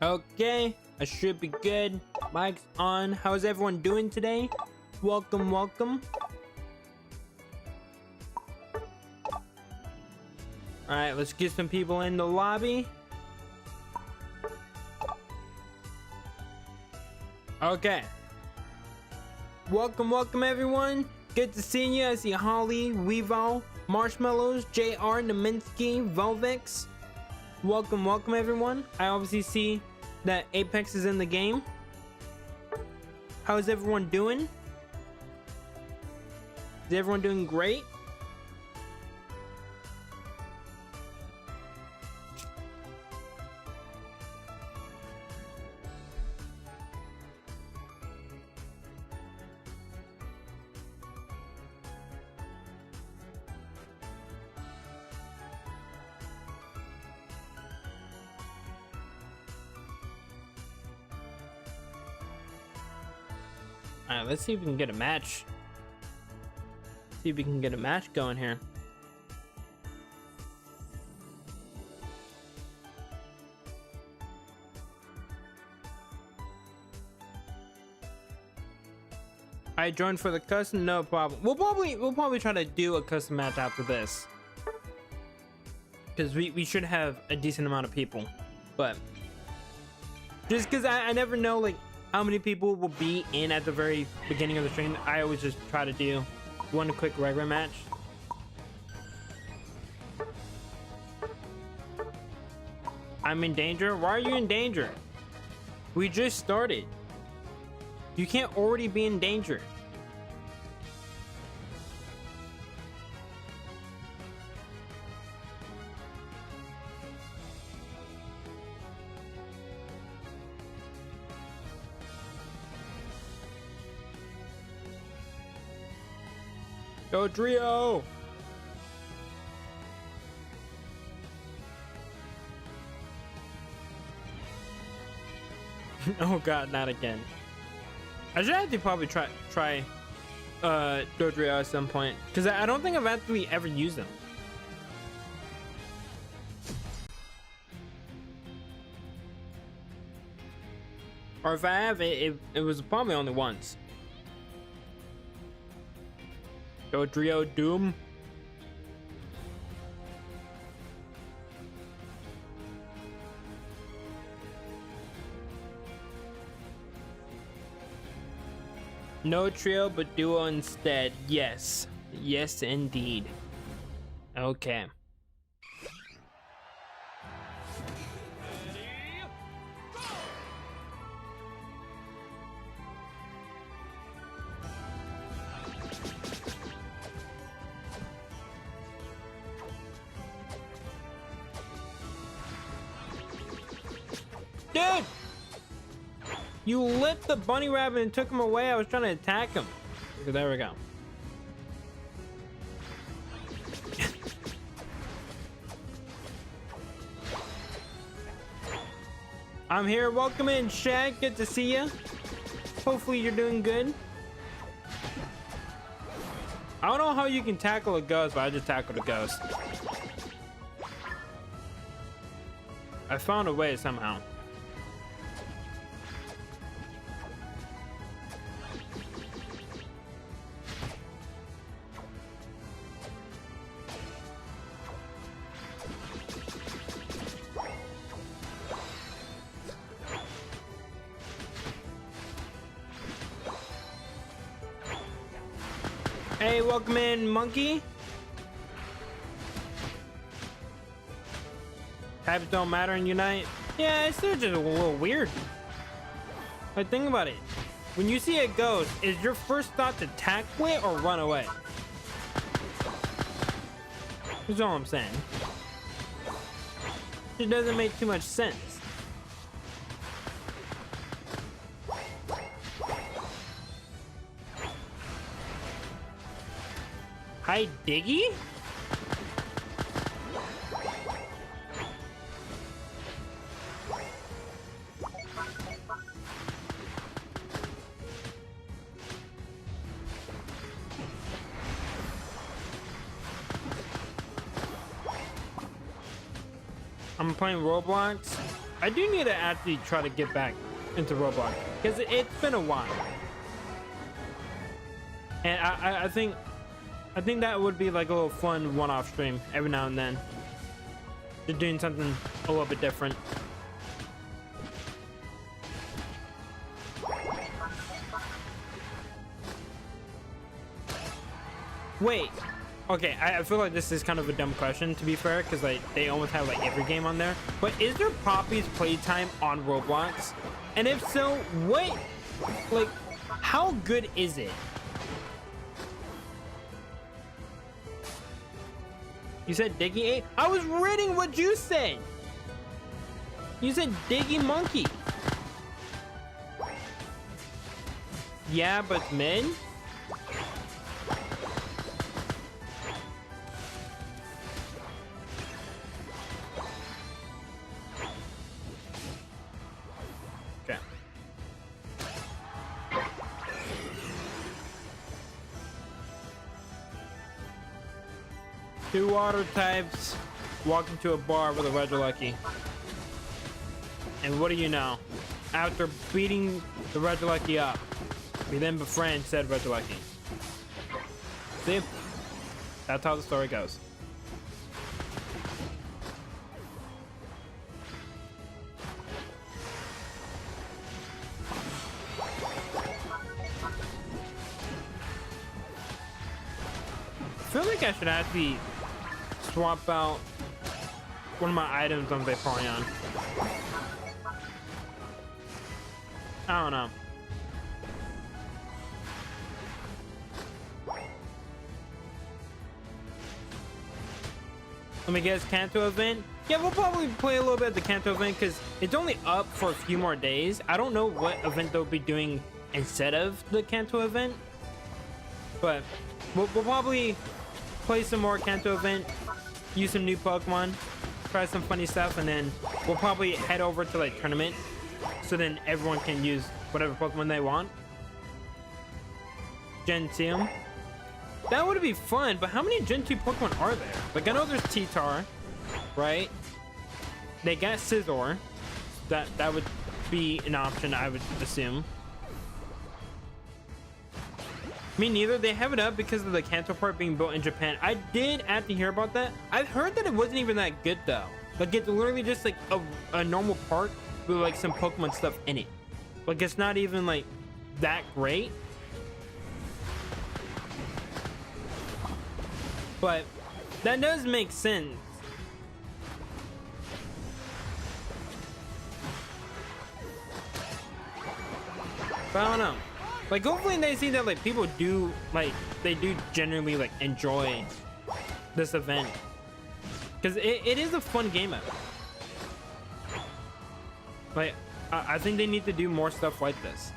Okay, I should be good. Mic's on. How's everyone doing today? Welcome, welcome. Alright, let's get some people in the lobby. Okay. Welcome, welcome everyone. Good to see you. I see Holly, Weevil, Marshmallows, JR, Naminsky, Volvex. Welcome, welcome everyone. I obviously see that Apex is in the game. How's everyone doing? Is everyone doing great? Alright, let's see if we can get a match. See if we can get a match going here. I joined for the custom, no problem. We'll probably try to do a custom match after this. Because we should have a decent amount of people. But just because I never know like how many people will be in at the very beginning of the stream, I always just try to do one quick regular match. I'm in danger? Why are you in danger? We just started. You can't already be in danger. Go trio! Oh god, not again. I should actually probably try Dodrio at some point, because I don't think I've actually ever used them. Or if I have, it was probably only once. Dodrio Doom. No trio, but duo instead. Yes. Yes, indeed. Okay. Dude! You lit the bunny rabbit and took him away. I was trying to attack him. Okay, there we go. I'm here. Welcome in, Shaq. Good to see you. Hopefully you're doing good. I don't know how you can tackle a ghost, but I just tackled a ghost. I found a way somehow. Hey, welcome in, Monkey. Types don't matter in Unite. Yeah, it's still just a little weird. But think about it. When you see a ghost, is your first thought to tackle it or run away? That's all I'm saying. It doesn't make too much sense. Hi, Diggy? I'm playing Roblox. I do need to actually try to get back into Roblox because it's been a while, and I think that would be like a little fun one-off stream every now and then. Just doing something a little bit different. Wait. Okay, I feel like this is kind of a dumb question, to be fair, because like they almost have like every game on there. But is there Poppy's playtime on Roblox? And if so, what, like, how good is it? You said Diggy 8? I was reading what you said. You said Diggy Monkey. Yeah, but it's mid? Okay. Two water types walk into a bar with a Regilucky. And what do you know? After beating the Regilucky up, we then befriend said Regilucky. See? That's how the story goes. I feel like I should actually swap out one of my items on Vaporeon. I don't know. Let me guess, Kanto event? Yeah, we'll probably play a little bit of the Kanto event because it's only up for a few more days. I don't know what event they'll be doing instead of the Kanto event, but we'll probably play some more Kanto event, use some new Pokemon, try some funny stuff, and then we'll probably head over to like tournament so then everyone can use whatever Pokemon they want. Gentium. That would be fun, but how many Gen 2 Pokemon are there? Like, I know there's T-Tar, right? They got Scizor. That would be an option, I would assume. Me neither. They have it up because of the Kanto part being built in Japan. I did have to hear about that. I've heard that it wasn't even that good, though. Like, it's literally just, like, a normal park with, like, some Pokemon stuff in it. Like, it's not even, like, that great. But that does make sense. But I don't know. Like, hopefully they see that like people do like they do genuinely like enjoy this event. Because it is a fun game mode. Like, I think they need to do more stuff like this.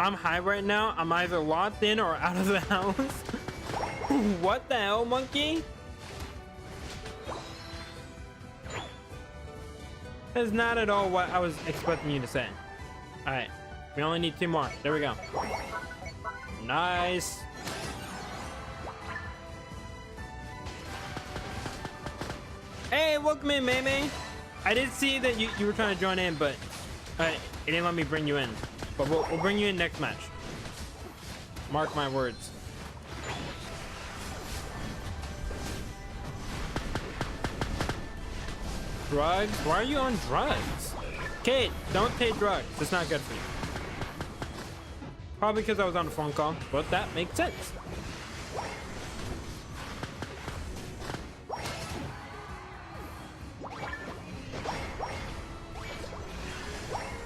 I'm high right now. I'm either locked in or out of the house. What the hell, monkey? That's not at all what I was expecting you to say. All right, we only need 2 more. There we go. Nice. Hey, welcome in, Maymay. I did see that you were trying to join in, but it didn't let me bring you in. But we'll bring you in next match. Mark my words. Drugs? Why are you on drugs? Kate, don't take drugs. It's not good for you. Probably because I was on a phone call, but that makes sense.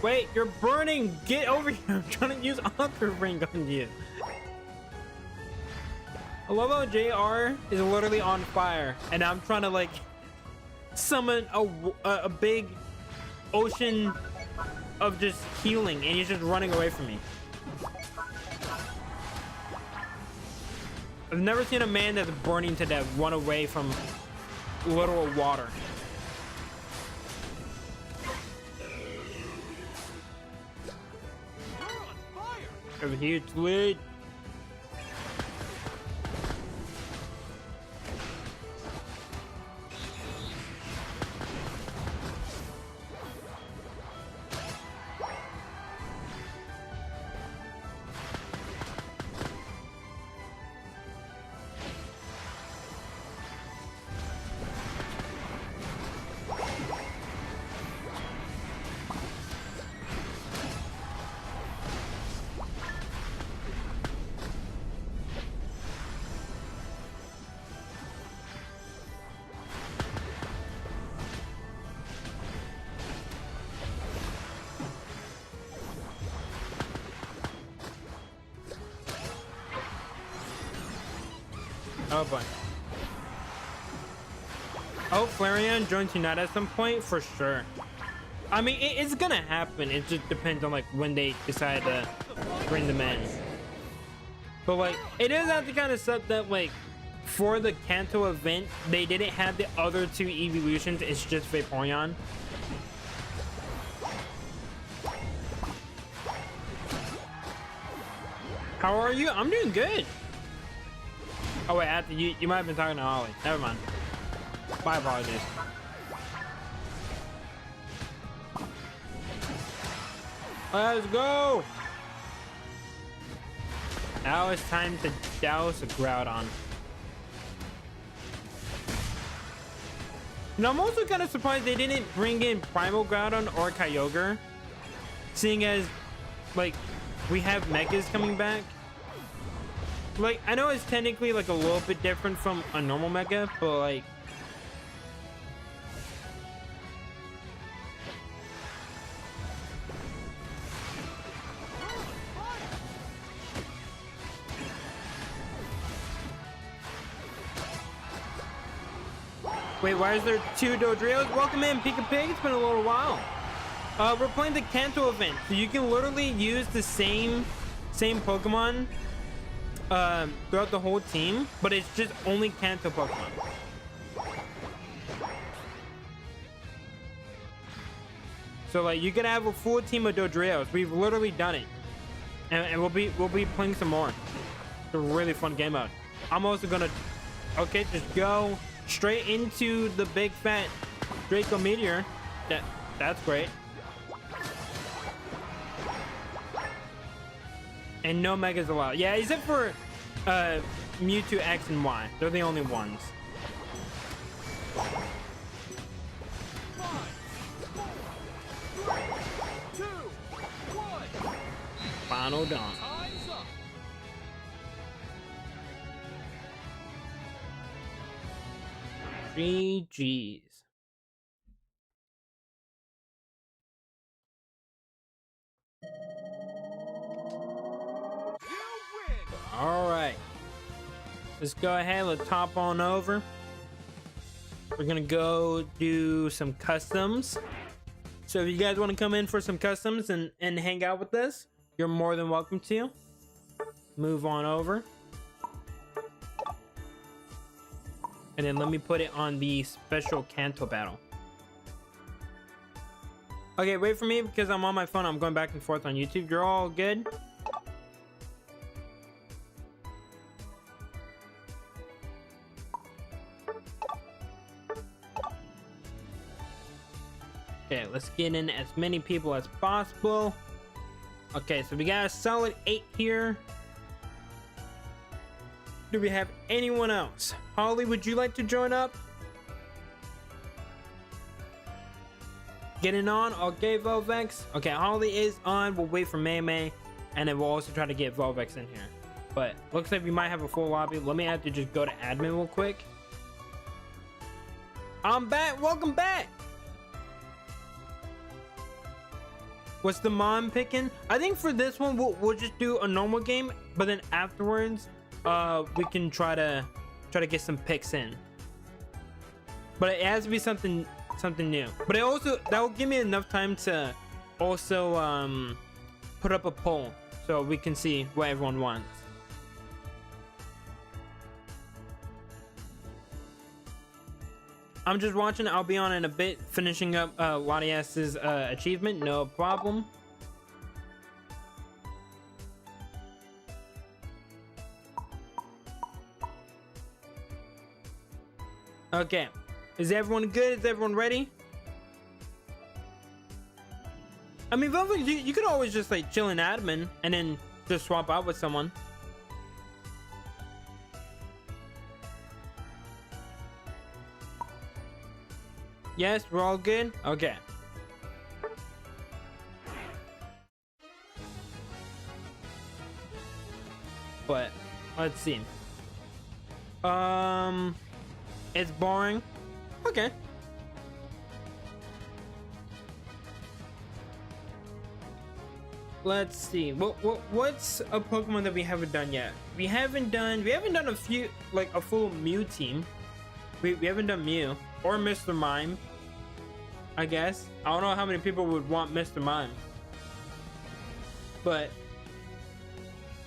Wait, you're burning! Get over here! I'm trying to use Aqua Ring on you. I love how JR is literally on fire, and I'm trying to like summon a big ocean of just healing, and he's just running away from me. I've never seen a man that's burning to death run away from literal water. have a huge lead. Oh boy. Oh, Flareon joins Unite at some point for sure. I mean, it's gonna happen. It just depends on like when they decide to bring them in. But like, it is actually kind of suck that like for the Kanto event, they didn't have the other two evolutions. It's just Vaporeon. How are you? I'm doing good. Oh wait, after you might have been talking to Ollie. Never mind. My apologies. Let's go. Now it's time to douse a Groudon. Now I'm also kind of surprised they didn't bring in Primal Groudon or Kyogre, seeing as like we have Megas coming back. Like, I know it's technically like a little bit different from a normal Mega, but like wait, why is there two Dodrios? Welcome in, Pika Pig. It's been a little while. We're playing the Kanto event, so you can literally use the same Pokemon throughout the whole team, but it's just only Kanto Pokemon. So like you can have a full team of Dodrios. We've literally done it, and we'll be playing some more. It's a really fun game mode. I'm also gonna just go straight into the big fat Draco Meteor. That's great. And no Megas allowed. Yeah, except for Mewtwo X and Y. They're the only ones. Final dawn. GG's. All right, let's go ahead. Let's hop on over. We're gonna go do some customs. So if you guys want to come in for some customs and hang out with us, you're more than welcome to. Move on over. And then let me put it on the special Kanto battle. Okay, wait for me because I'm on my phone. I'm going back and forth on YouTube. You're all good? Okay, let's get in as many people as possible. Okay, so we got a solid 8 here. Do we have anyone else? Holly, would you like to join up? Getting on? Okay, Volvex. Okay, Holly is on. We'll wait for May, and then we'll also try to get Volvex in here. But looks like we might have a full lobby. Let me have to just go to admin real quick. I'm back. Welcome back. What's the mom picking? I think for this one we'll just do a normal game, but then afterwards we can try to get some picks in. But it has to be something new. But it also that will give me enough time to also put up a poll so we can see what everyone wants. I'm just watching. I'll be on in a bit, finishing up Latias's achievement. No problem. Okay. Is everyone good? Is everyone ready? I mean, you could always just like chill in admin and then just swap out with someone. Yes, we're all good? Okay. But let's see. It's boring. Okay. Let's see. What's a Pokemon that we haven't done yet? We haven't done a few, like a full Mew team. We haven't done Mew or Mr. Mime. I guess. I don't know how many people would want Mr. Mime. But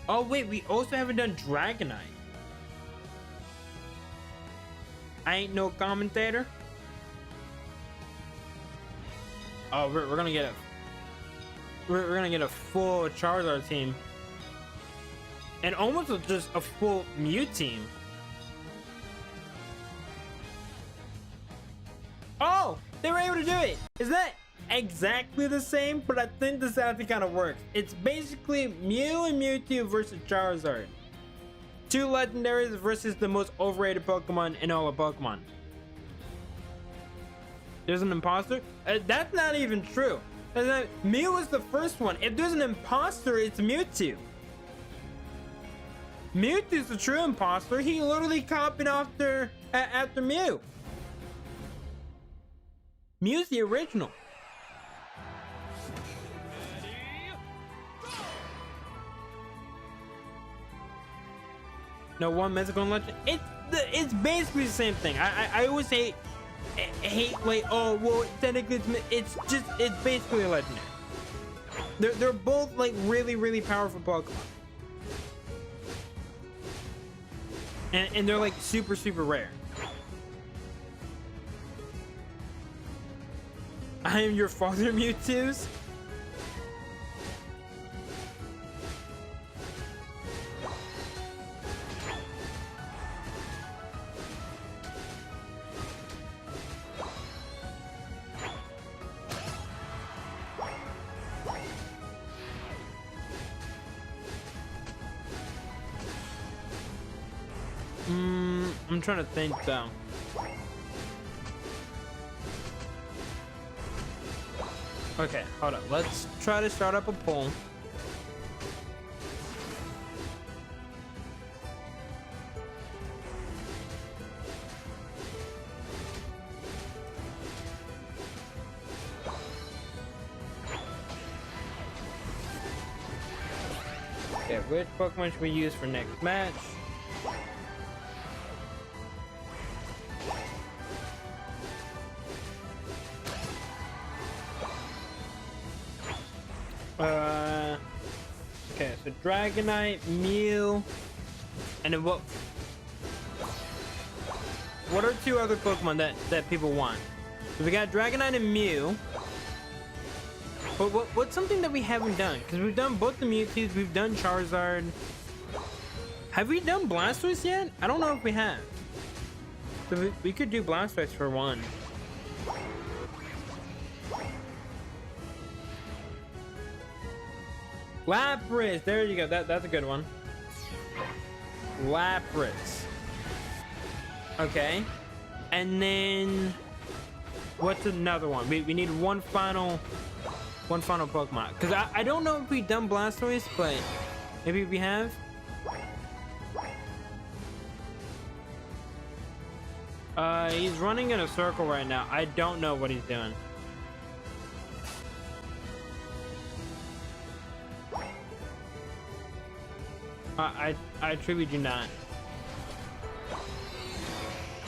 oh wait, we also haven't done Dragonite. I ain't no commentator. Oh, we're gonna get a full Charizard team, and almost just a full Mew team. Oh, they were able to do it. Is that exactly the same? But I think this actually kind of works. It's basically Mew and Mewtwo versus Charizard. Two legendaries versus the most overrated Pokemon in all of Pokemon. There's an imposter? That's not even true. Mew was the first one. If there's an imposter, it's Mewtwo. Mewtwo's the true imposter. He literally copied after Mew. Mew's the original. No one mythical legend. It's basically the same thing. I always hate like, oh well, technically it's basically a legendary. They're both like really powerful Pokemon, and they're like super rare. I am your father, Mewtwo's. I'm trying to think though. Okay, hold up. Let's try to start up a poll. Okay, which Pokemon should we use for next match? Okay, so Dragonite, Mew, and then what are two other Pokemon that people want? So we got Dragonite and Mew. But what's something that we haven't done? Because we've done both the Mewtwo's, we've done Charizard. Have we done Blastoise yet? I don't know if we have. So we could do Blastoise for one. Lapras, there you go. That's a good one. Lapras. Okay. And then what's another one? We need one final Pokemon. Because I don't know if we've done Blastoise, but maybe we have. He's running in a circle right now. I don't know what he's doing. I truly do not.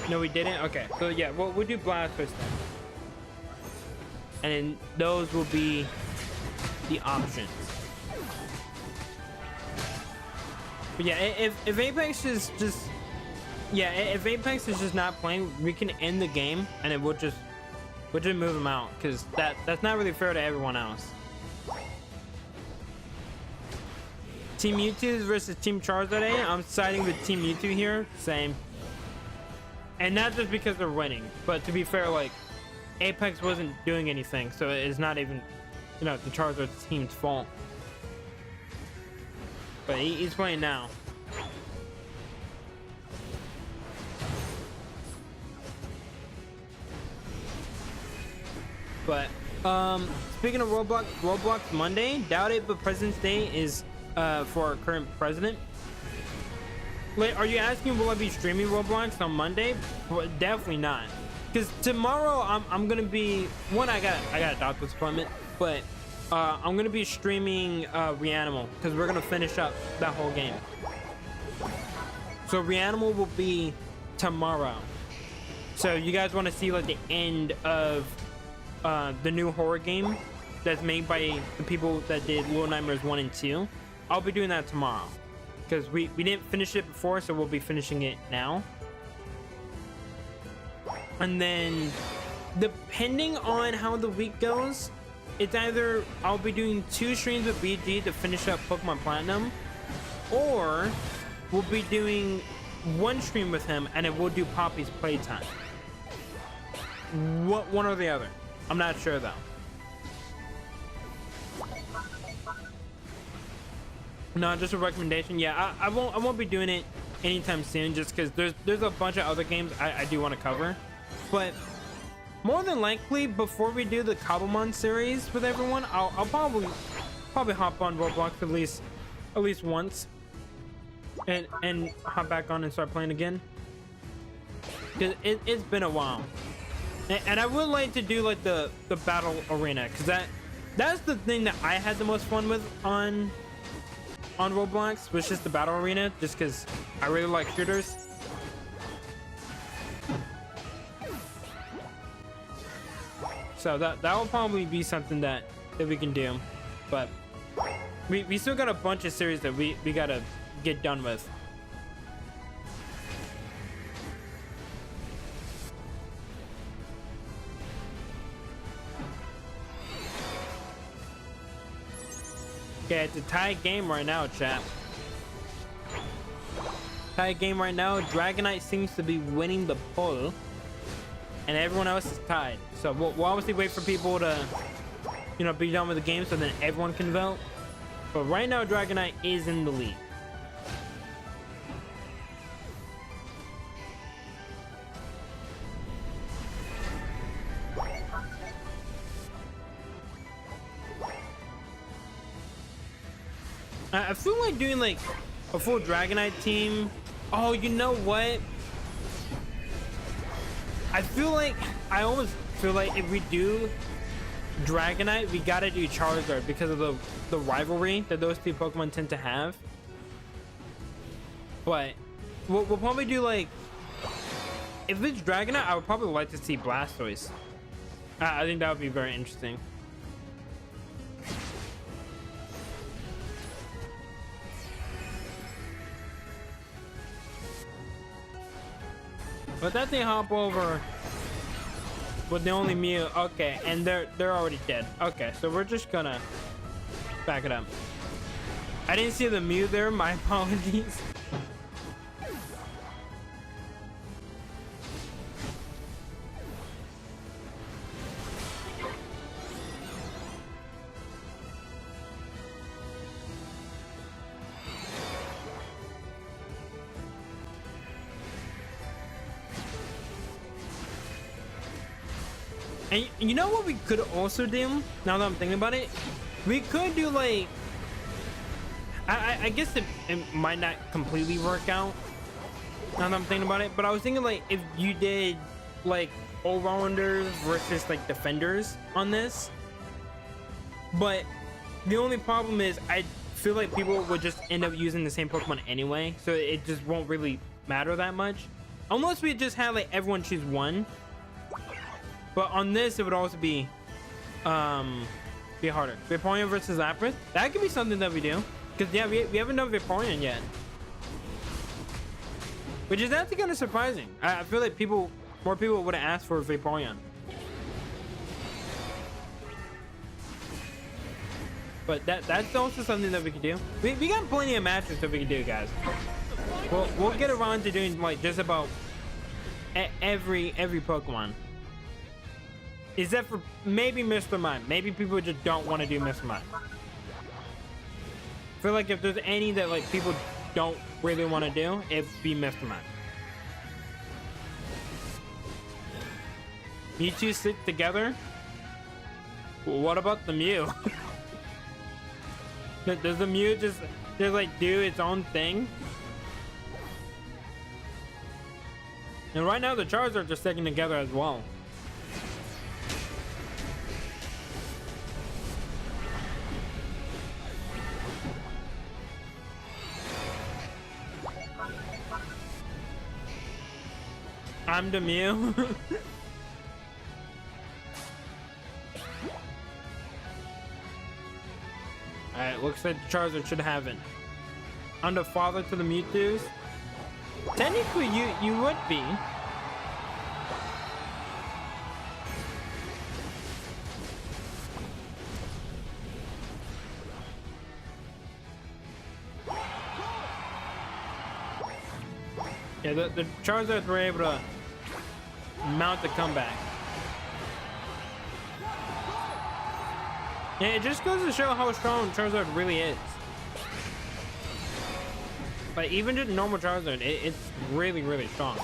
No, we didn't? Okay, so yeah, we'll do Blastoise then. And then those will be the options. But yeah, if Apex is just... Yeah, if Apex is just not playing, we can end the game and then we'll just move them out. Because that's not really fair to everyone else. Team Mewtwo versus Team Charizard. I'm siding with Team Mewtwo here. Same. And not just because they're winning, but to be fair, like Apex wasn't doing anything, so it's not even, you know, the Charizard team's fault. But he's playing now. But speaking of Roblox Monday, doubt it, but President's Day is for our current president. Wait, are you asking will I be streaming Roblox on Monday? Well, definitely not, because tomorrow I'm gonna be I got a doctor's appointment, but I'm gonna be streaming Reanimal, because we're gonna finish up that whole game. So Reanimal will be tomorrow. So you guys want to see like the end of the new horror game that's made by the people that did Little Nightmares 1 and 2. I'll be doing that tomorrow, because we didn't finish it before, so we'll be finishing it now. And then depending on how the week goes, it's either I'll be doing 2 streams with BG to finish up Pokemon Platinum, or we'll be doing 1 stream with him and then we'll do Poppy's Playtime. One or the other, I'm not sure though. No, just a recommendation. Yeah, I won't be doing it anytime soon, just because there's a bunch of other games I do want to cover. But more than likely, before we do the Cobblemon series with everyone, I'll probably hop on Roblox at least once, and hop back on and start playing again. Cause it's been a while, and I would like to do like the battle arena, because that's the thing that I had the most fun with on Roblox, was just the battle arena, just because I really like shooters. So that will probably be something that we can do, but we still got a bunch of series that we gotta get done with. Okay, it's a tie game right now, chat. Tie game right now. Dragonite seems to be winning the poll, and everyone else is tied. So we'll obviously wait for people to, you know, be done with the game, so then everyone can vote. But right now, Dragonite is in the lead. I feel like doing like a full Dragonite team. Oh, you know what? I almost feel like if we do Dragonite, we gotta do Charizard, because of the rivalry that those two Pokemon tend to have. But we'll probably do like, if it's Dragonite, I would probably like to see Blastoise. I think that would be very interesting. But that thing hop over with the only Mew. Okay, and they're already dead. Okay, so we're just gonna back it up. I didn't see the Mew there, my apologies. And you know what we could also do, now that I'm thinking about it? We could do like, I guess it might not completely work out now that I'm thinking about it, but I was thinking like if you did like all-rounders versus like defenders on this. But the only problem is I feel like people would just end up using the same Pokemon anyway, so it just won't really matter that much. Unless we just had like everyone choose one. But on this, it would also be harder. Vaporeon versus Lapras. That could be something that we do. Because, yeah, we haven't done Vaporeon yet. Which is actually kind of surprising. I feel like more people would have asked for Vaporeon. But that's also something that we could do. We got plenty of matches that we can do, guys. We'll get around to doing, like, just about every Pokemon. Except for maybe Mr. Mime. Maybe people just don't want to do Mr. Mime. I feel like if there's any that like people don't really want to do, it'd be Mr. Mime. You two stick together? What about the Mew? Does the Mew just like do its own thing? And right now the Charizards are sticking together as well. I'm the Mew. Alright, looks like the Charizard should have it. I'm the father to the Mewtwo's. Technically, you would be. Yeah, the Charizards were able to mount the comeback. Yeah, it just goes to show how strong Charizard really is. Like, even just normal Charizard, it's really, really strong.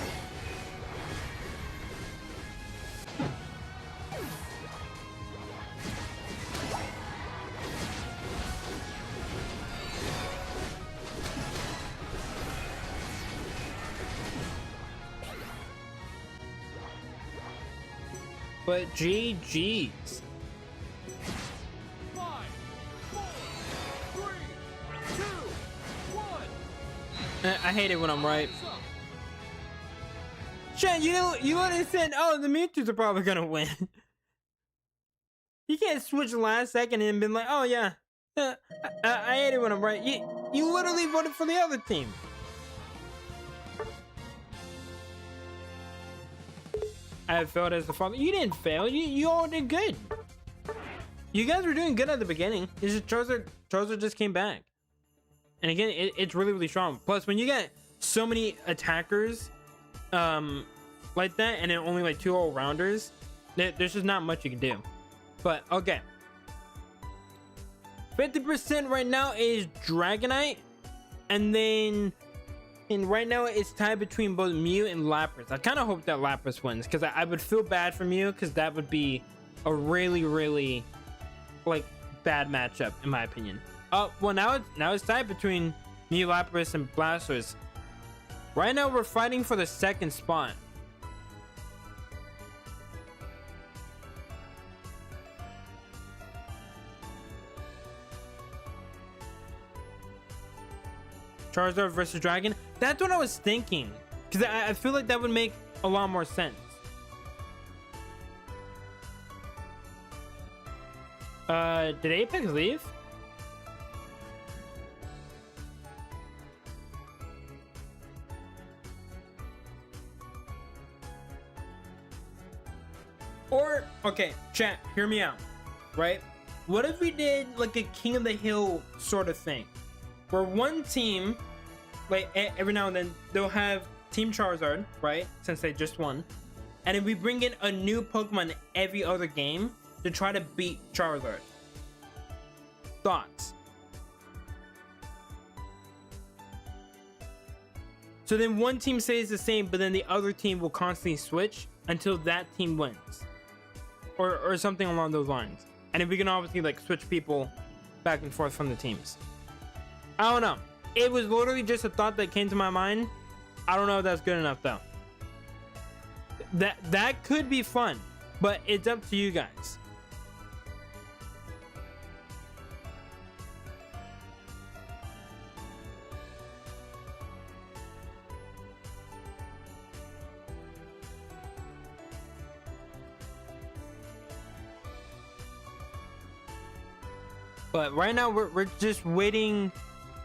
But GG's. 5, 4, 3, 2, 1. I hate it when I'm right. Shit, you literally said, oh, the Mewtwo's are probably gonna win. You can't switch last second and be like, oh yeah. I hate it when I'm right. You literally voted for the other team. I failed as the father. You didn't fail. You all did good. You guys were doing good at the beginning. It's just Charizard just came back. And again, it's really, really strong. Plus, when you get so many attackers like that, and then only like 2 all-rounders, there's just not much you can do. But, okay. 50% right now is Dragonite. And then... And right now it's tied between both Mew and Lapras. I kind of hope that Lapras wins, because I would feel bad for Mew, because that would be a really, really like bad matchup in my opinion. Oh well, now it's tied between Mew, Lapras, and Blastoise. Right now we're fighting for the second spot. Charizard versus Dragon. That's what I was thinking, because I feel like that would make a lot more sense. Did Apex leave? Or, okay, chat, hear me out, right? What if we did like a King of the Hill sort of thing, where one team, like every now and then, they'll have Team Charizard, right? Since they just won. And then we bring in a new Pokemon every other game to try to beat Charizard. Thoughts? So then one team stays the same, but then the other team will constantly switch until that team wins. Or something along those lines. And then we can obviously like switch people back and forth from the teams. I don't know. It was literally just a thought that came to my mind. I don't know if that's good enough though. That could be fun, but it's up to you guys. But right now we're just waiting.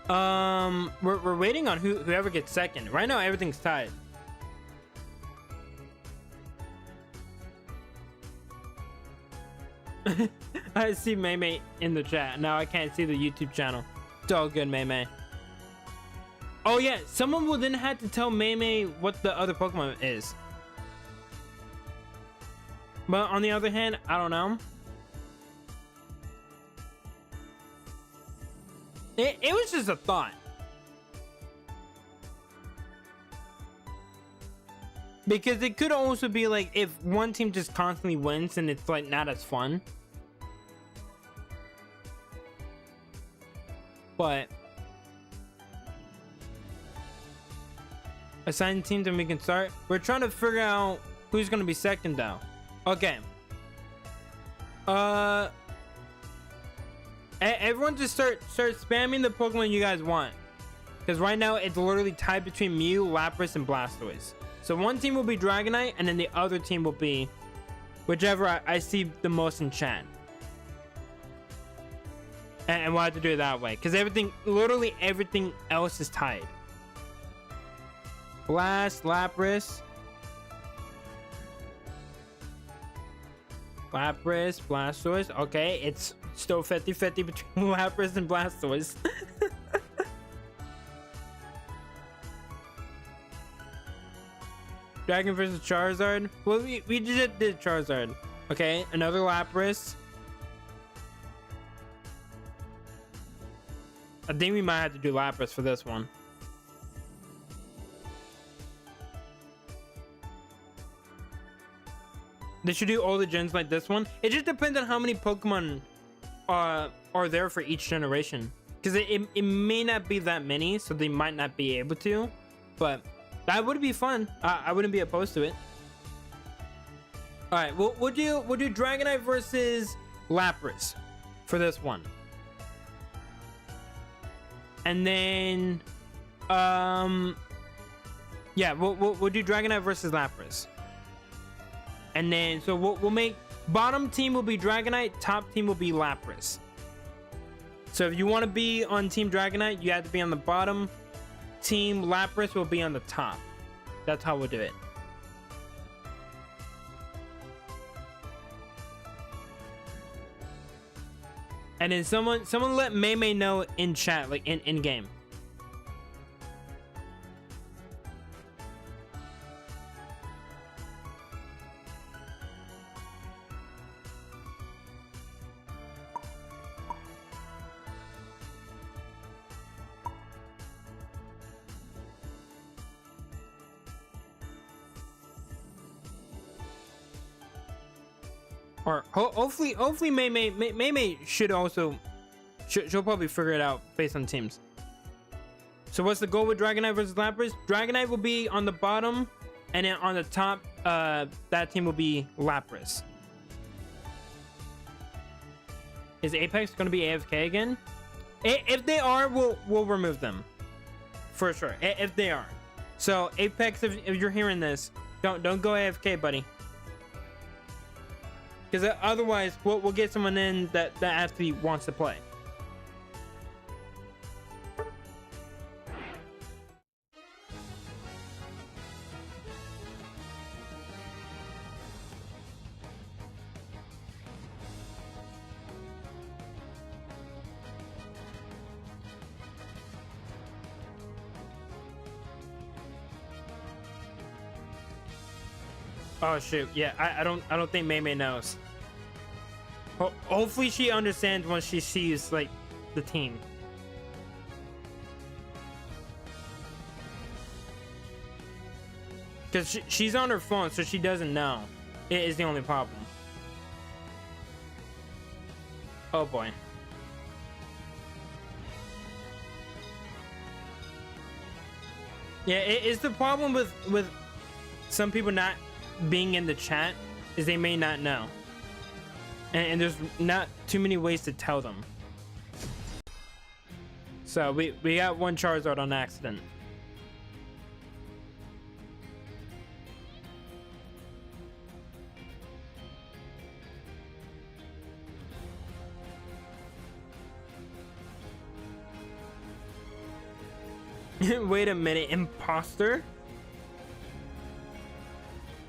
We're waiting on whoever gets second. Right now everything's tied. I see Maymay in the chat. Now I can't see the YouTube channel. It's all good, Maymay. Oh yeah, someone will then have to tell Maymay what the other Pokemon is. But on the other hand, I don't know. It was just a thought. Because it could also be like if one team just constantly wins and it's like not as fun. But assign teams and we can start. We're trying to figure out who's gonna be second though. Okay. Everyone just start spamming the Pokemon you guys want. Because right now it's literally tied between Mew, Lapras, and Blastoise. So one team will be Dragonite, and then the other team will be whichever I see the most in chat. And we'll have to do it that way. Because literally everything else is tied. Blast, Lapras. Lapras, Blastoise. Okay, it's still 50-50 between Lapras and Blastoise. Dragon versus Charizard. Well, we just did Charizard. Okay, another Lapras. I think we might have to do Lapras for this one. They should do all the gens like this one. It just depends on how many Pokemon are there for each generation. Because it may not be that many, so they might not be able to. But that would be fun. I wouldn't be opposed to it. All right, we'll do Dragonite versus Lapras for this one. And then, yeah, we'll do Dragonite versus Lapras. And then, so we'll make bottom team will be Dragonite, top team will be Lapras. So if you want to be on Team Dragonite, you have to be on the bottom. Team Lapras will be on the top. That's how we'll do it. And then someone let May know in chat, like in game. Or hopefully May should also she'll probably figure it out based on teams. So what's the goal with Dragonite versus Lapras? Dragonite will be on the bottom, and then on the top, that team will be Lapras. Is Apex going to be AFK again? If they are, we'll remove them for sure. If they are, so Apex, if you're hearing this, don't go AFK, buddy. Because otherwise, we'll get someone in that actually wants to play. Oh shoot! Yeah, I don't think May knows. Hopefully she understands once she sees like the team. Because she's on her phone, so she doesn't know. It is the only problem. Oh boy. Yeah, it's the problem with some people not being in the chat is they may not know. And there's not too many ways to tell them. So we got one Charizard on accident. Wait a minute, imposter?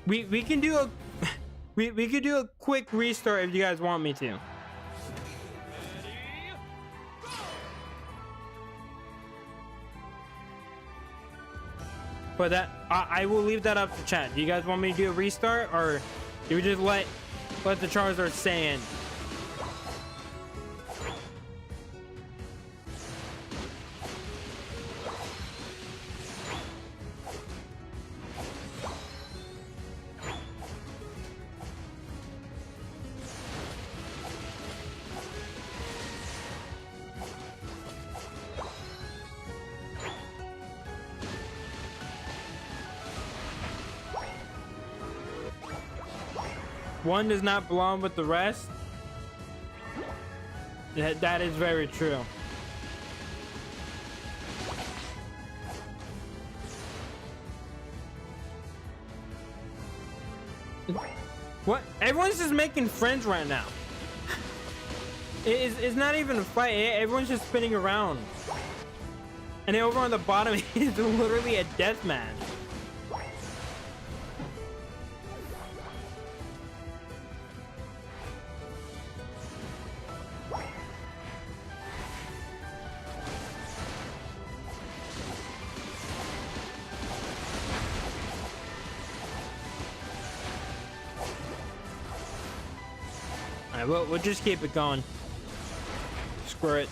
We can do a we could do a quick restart if you guys want me to. But that I will leave that up to chat. Do you guys want me to do a restart, or do we just let what the Charizard's saying. One does not belong with the rest. That is very true. What? Everyone's just making friends right now. It's not even a fight. Everyone's just spinning around. And then over on the bottom is literally a death match. We'll just keep it going. Screw it.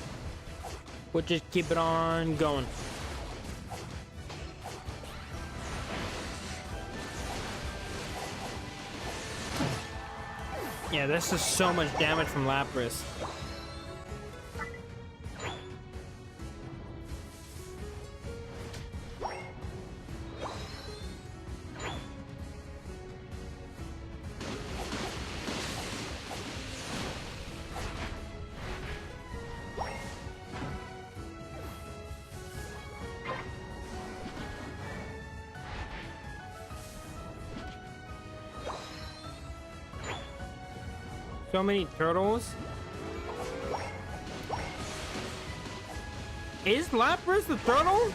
We'll just keep it on going. Yeah, this is so much damage from Lapras. So many turtles. Is Lapras the turtle?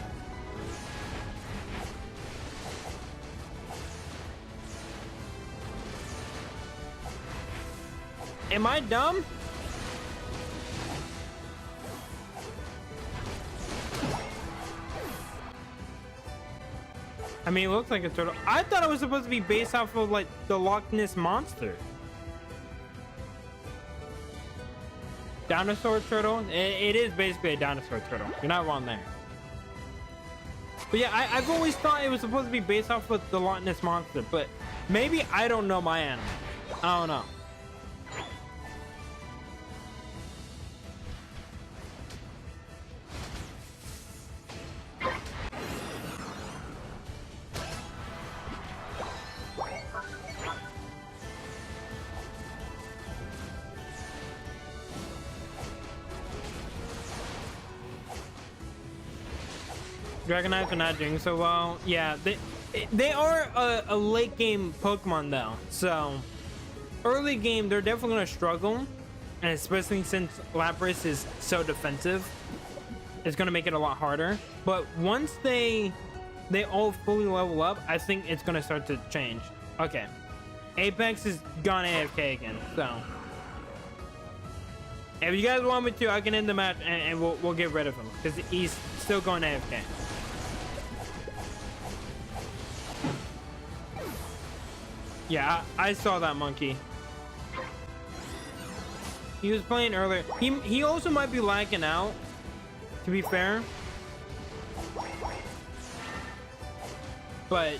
Am I dumb? I mean, it looks like a turtle. I thought it was supposed to be based off of like the Loch Ness monster. Dinosaur turtle? It is basically a dinosaur turtle. You're not wrong there. But yeah, I've always thought it was supposed to be based off of the Loch Ness monster, but maybe I don't know my animal. I don't know. Dragonite are not doing so well. Yeah, they are a late game Pokemon though. So early game, they're definitely gonna struggle, and especially since Lapras is so defensive, it's gonna make it a lot harder. But once they all fully level up, I think it's gonna start to change. Okay, Apex is gone AFK again. So if you guys want me to, I can end the match and we'll get rid of him because he's still going AFK. Yeah, I saw that monkey. He was playing earlier. He also might be lagging out, to be fair. But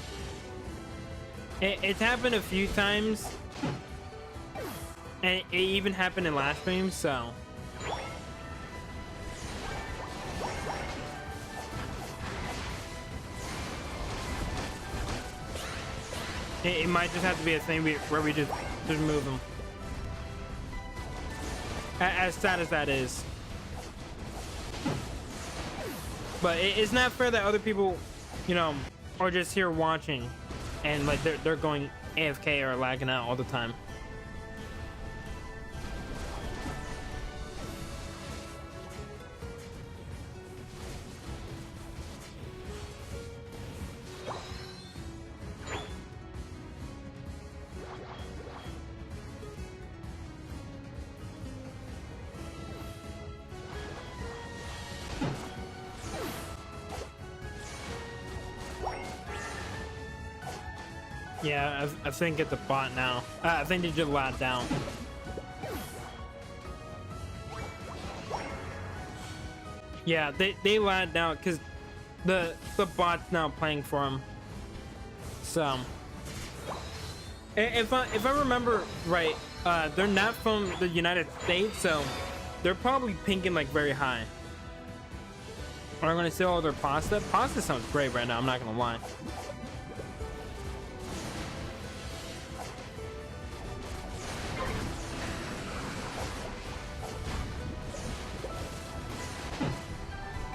it's happened a few times. And it even happened in last stream, so. It might just have to be a thing where we just move them. As sad as that is. But it's not fair that other people, you know, are just here watching and like they're going AFK or lagging out all the time. Yeah, I think it's a bot now. I think they just lagged down. Yeah, they lagged down because the bot's now playing for them. So if I remember right, they're not from the United States, so they're probably pinking like very high. I'm gonna sell all their pasta. Pasta sounds great right now, I'm not gonna lie.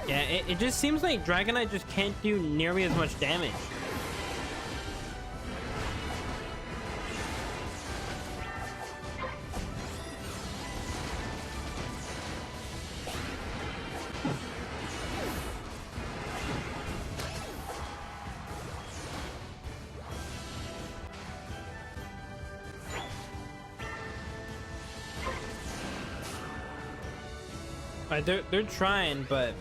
Yeah, it just seems like Dragonite just can't do nearly as much damage. Like they're trying, but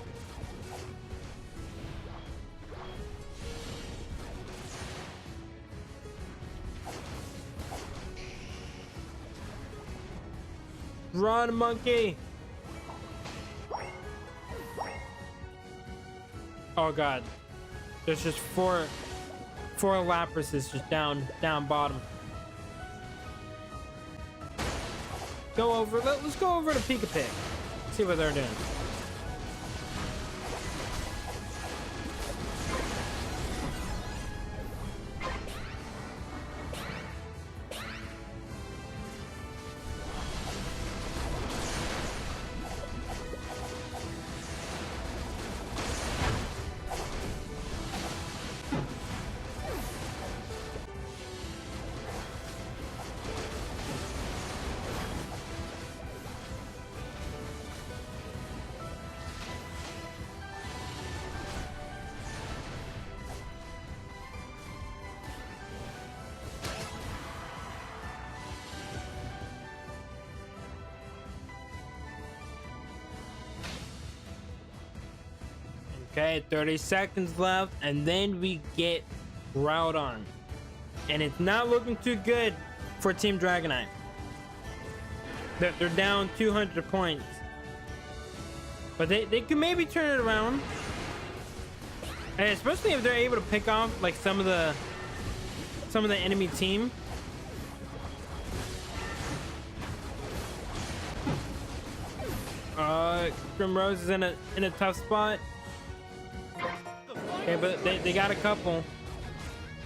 run, monkey! Oh god, there's just four Laprases just down bottom. Go over. Let's go over to Pika Pig. See what they're doing. Okay, 30 seconds left, and then we get Groudon. And it's not looking too good for Team Dragonite. They're down 200 points. But they can maybe turn it around. And especially if they're able to pick off like some of the enemy team. Grimrose is in a tough spot. Okay, but they got a couple.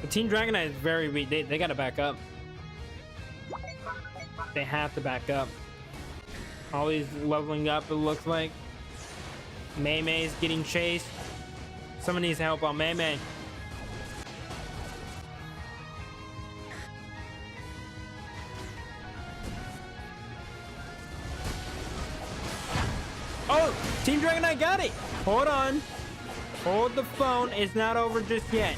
The Team Dragonite is very weak. They gotta back up. They have to back up. Ollie's leveling up, it looks like. May's getting chased. Someone needs help on May. Oh, Team Dragonite got it. Hold on. Hold the phone. It's not over just yet.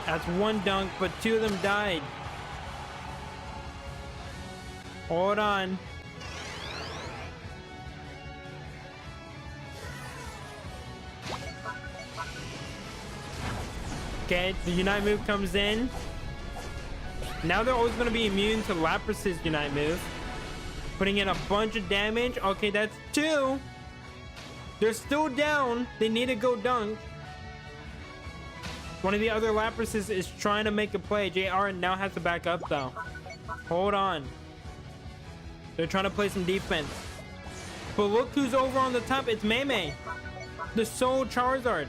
That's one dunk, but two of them died. Hold on. Okay, the Unite move comes in. Now they're always going to be immune to Lapras's Unite move. Putting in a bunch of damage. Okay, that's two. They're still down. They need to go dunk. One of the other Laprases is trying to make a play. JR now has to back up, though. Hold on. They're trying to play some defense. But look who's over on the top. It's May. The Soul Charizard.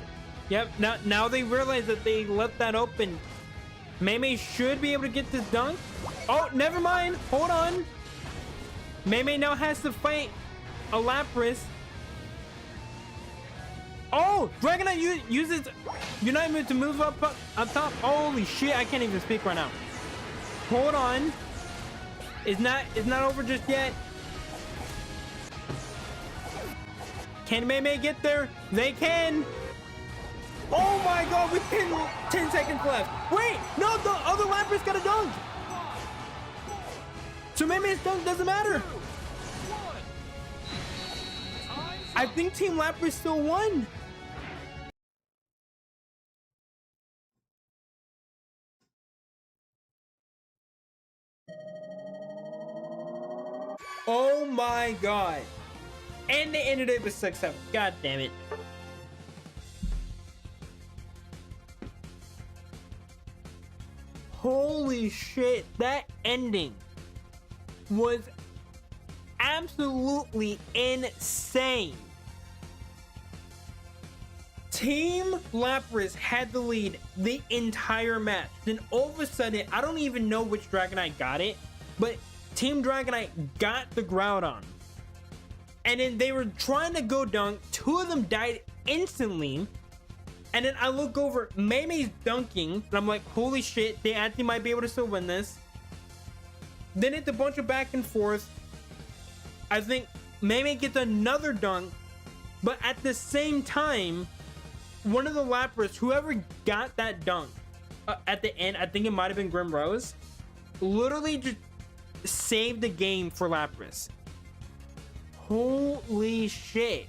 Yep, now they realize that they left that open. May should be able to get this dunk. Oh, never mind. Hold on. May now has to fight a Lapras. Oh, Dragonite uses Unite move to move up top. Holy shit, I can't even speak right now. Hold on. It's not over just yet. Can May get there? They can. Oh my god, we have 10 seconds left. Wait, no, the other Lapras got a dunk. So May's dunk doesn't matter. I think Team Lapras still won. my god. And they ended it with 6-7. God damn it. Holy shit, that ending was absolutely insane. Team Lapras had the lead the entire match. Then all of a sudden, I don't even know which Dragonite got it, but Team Dragonite got the Groudon. And then they were trying to go dunk. 2 of them died instantly. And then I look over, Maymay's dunking, and I'm like, holy shit, they actually might be able to still win this. Then it's a bunch of back and forth. I think Maymay gets another dunk, but at the same time, one of the Lapras, whoever got that dunk at the end, I think it might have been Grim Rose, literally just saved the game for Lapras. Holy shit.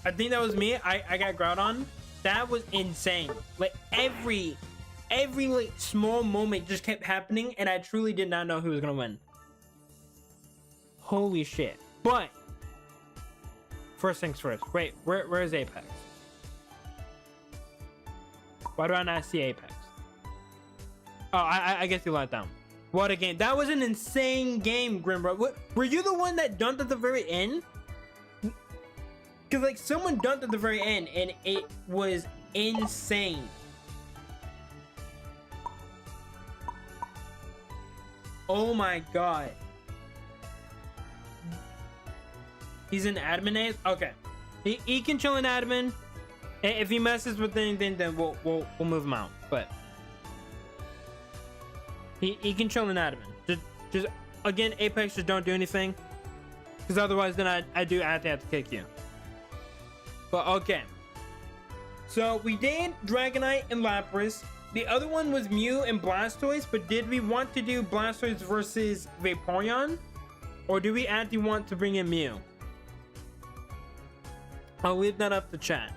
I think that was me. I got Groudon. That was insane. Like every like small moment just kept happening, and I truly did not know who was gonna win. Holy shit. But first things first. Wait, where's Apex? Why do I not see Apex? Oh, I guess you let down. What a game. That was an insane game, Grimbro. Were you the one that dunked at the very end? Because, like, someone dunked at the very end, and it was insane. Oh my god. He's an admin ace? Okay. He can chill in admin. If he messes with anything, then we'll move him out. But he can chill in admin. Just again, Apex, just don't do anything. Because otherwise, then I do have to kick you. But okay. So we did Dragonite and Lapras. The other one was Mew and Blastoise. But did we want to do Blastoise versus Vaporeon? Or do we actually want to bring in Mew? I'll leave that up to chat.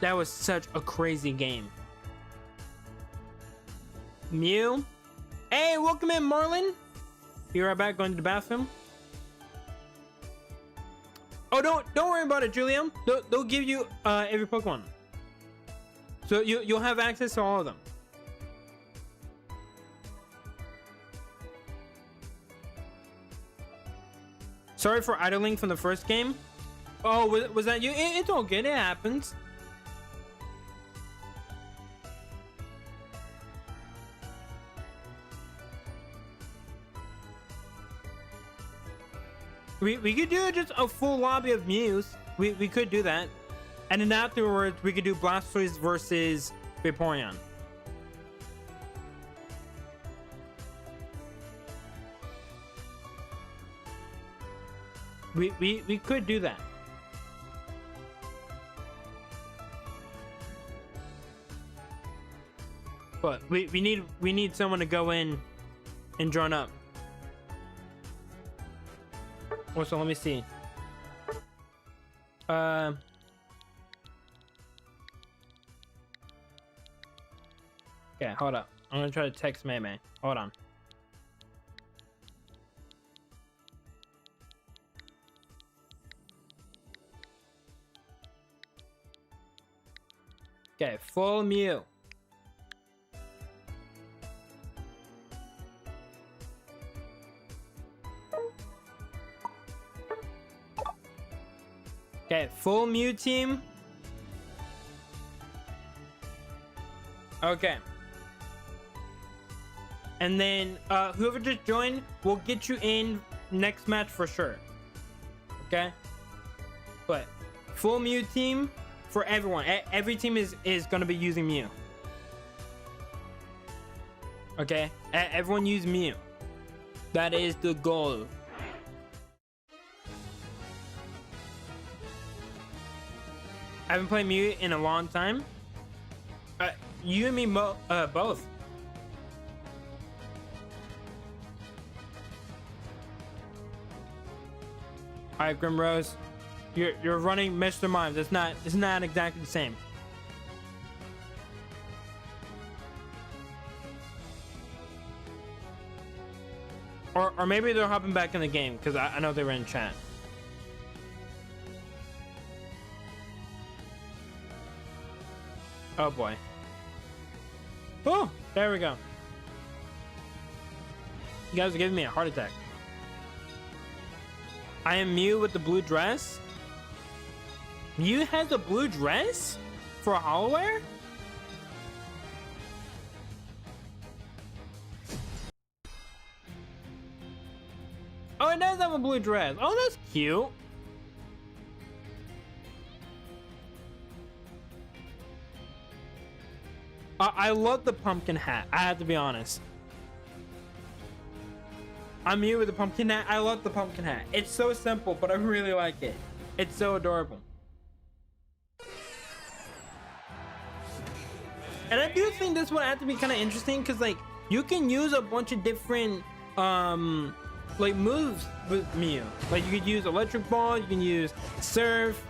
That was such a crazy game. Mew. Hey, welcome in, Marlon. Be right back, going to the bathroom. Oh, don't worry about it, Julian. They'll give you every Pokemon. So you'll have access to all of them. Sorry for idling from the first game. Oh, was that you? It's all good. It happens. We could do just a full lobby of Mews. We could do that. And then afterwards, we could do Blastoise versus Vaporeon. We could do that. But we need someone to go in and join up. Also, let me see. Okay, hold up. I'm gonna try to text Maymay. Hold on. Okay, full Mew. Okay, full Mew team. Okay. And then whoever just joined, we'll get you in next match for sure. Okay? But full Mew team for everyone. Every team is going to be using Mew. Okay? Everyone use Mew. That is the goal. I haven't played Mew in a long time. You and me both. Alright, Grimrose. You're running Mr. Mime. It's not exactly the same. Or maybe they're hopping back in the game because I know they were in chat. Oh boy. Oh, there we go. You guys are giving me a heart attack. I am Mew with the blue dress. Mew has a blue dress for Hollowware? Oh, it does have a blue dress. Oh, that's cute. I love the pumpkin hat. I have to be honest. I'm here with the pumpkin hat. I love the pumpkin hat. It's so simple, but I really like it. It's so adorable. And I do think this one had to be kind of interesting because, like, you can use a bunch of different like moves with Mew. Like, you could use electric ball, you can use surf,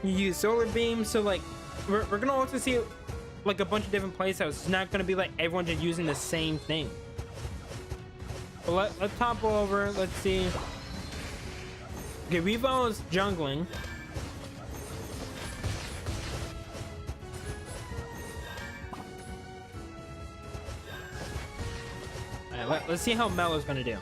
you use solar beam. So like we're gonna also see like a bunch of different playstyles. It's not gonna be like everyone just using the same thing. But let's topple over. Let's see. Okay, Revo is jungling. Alright, let's see how Melo's gonna do.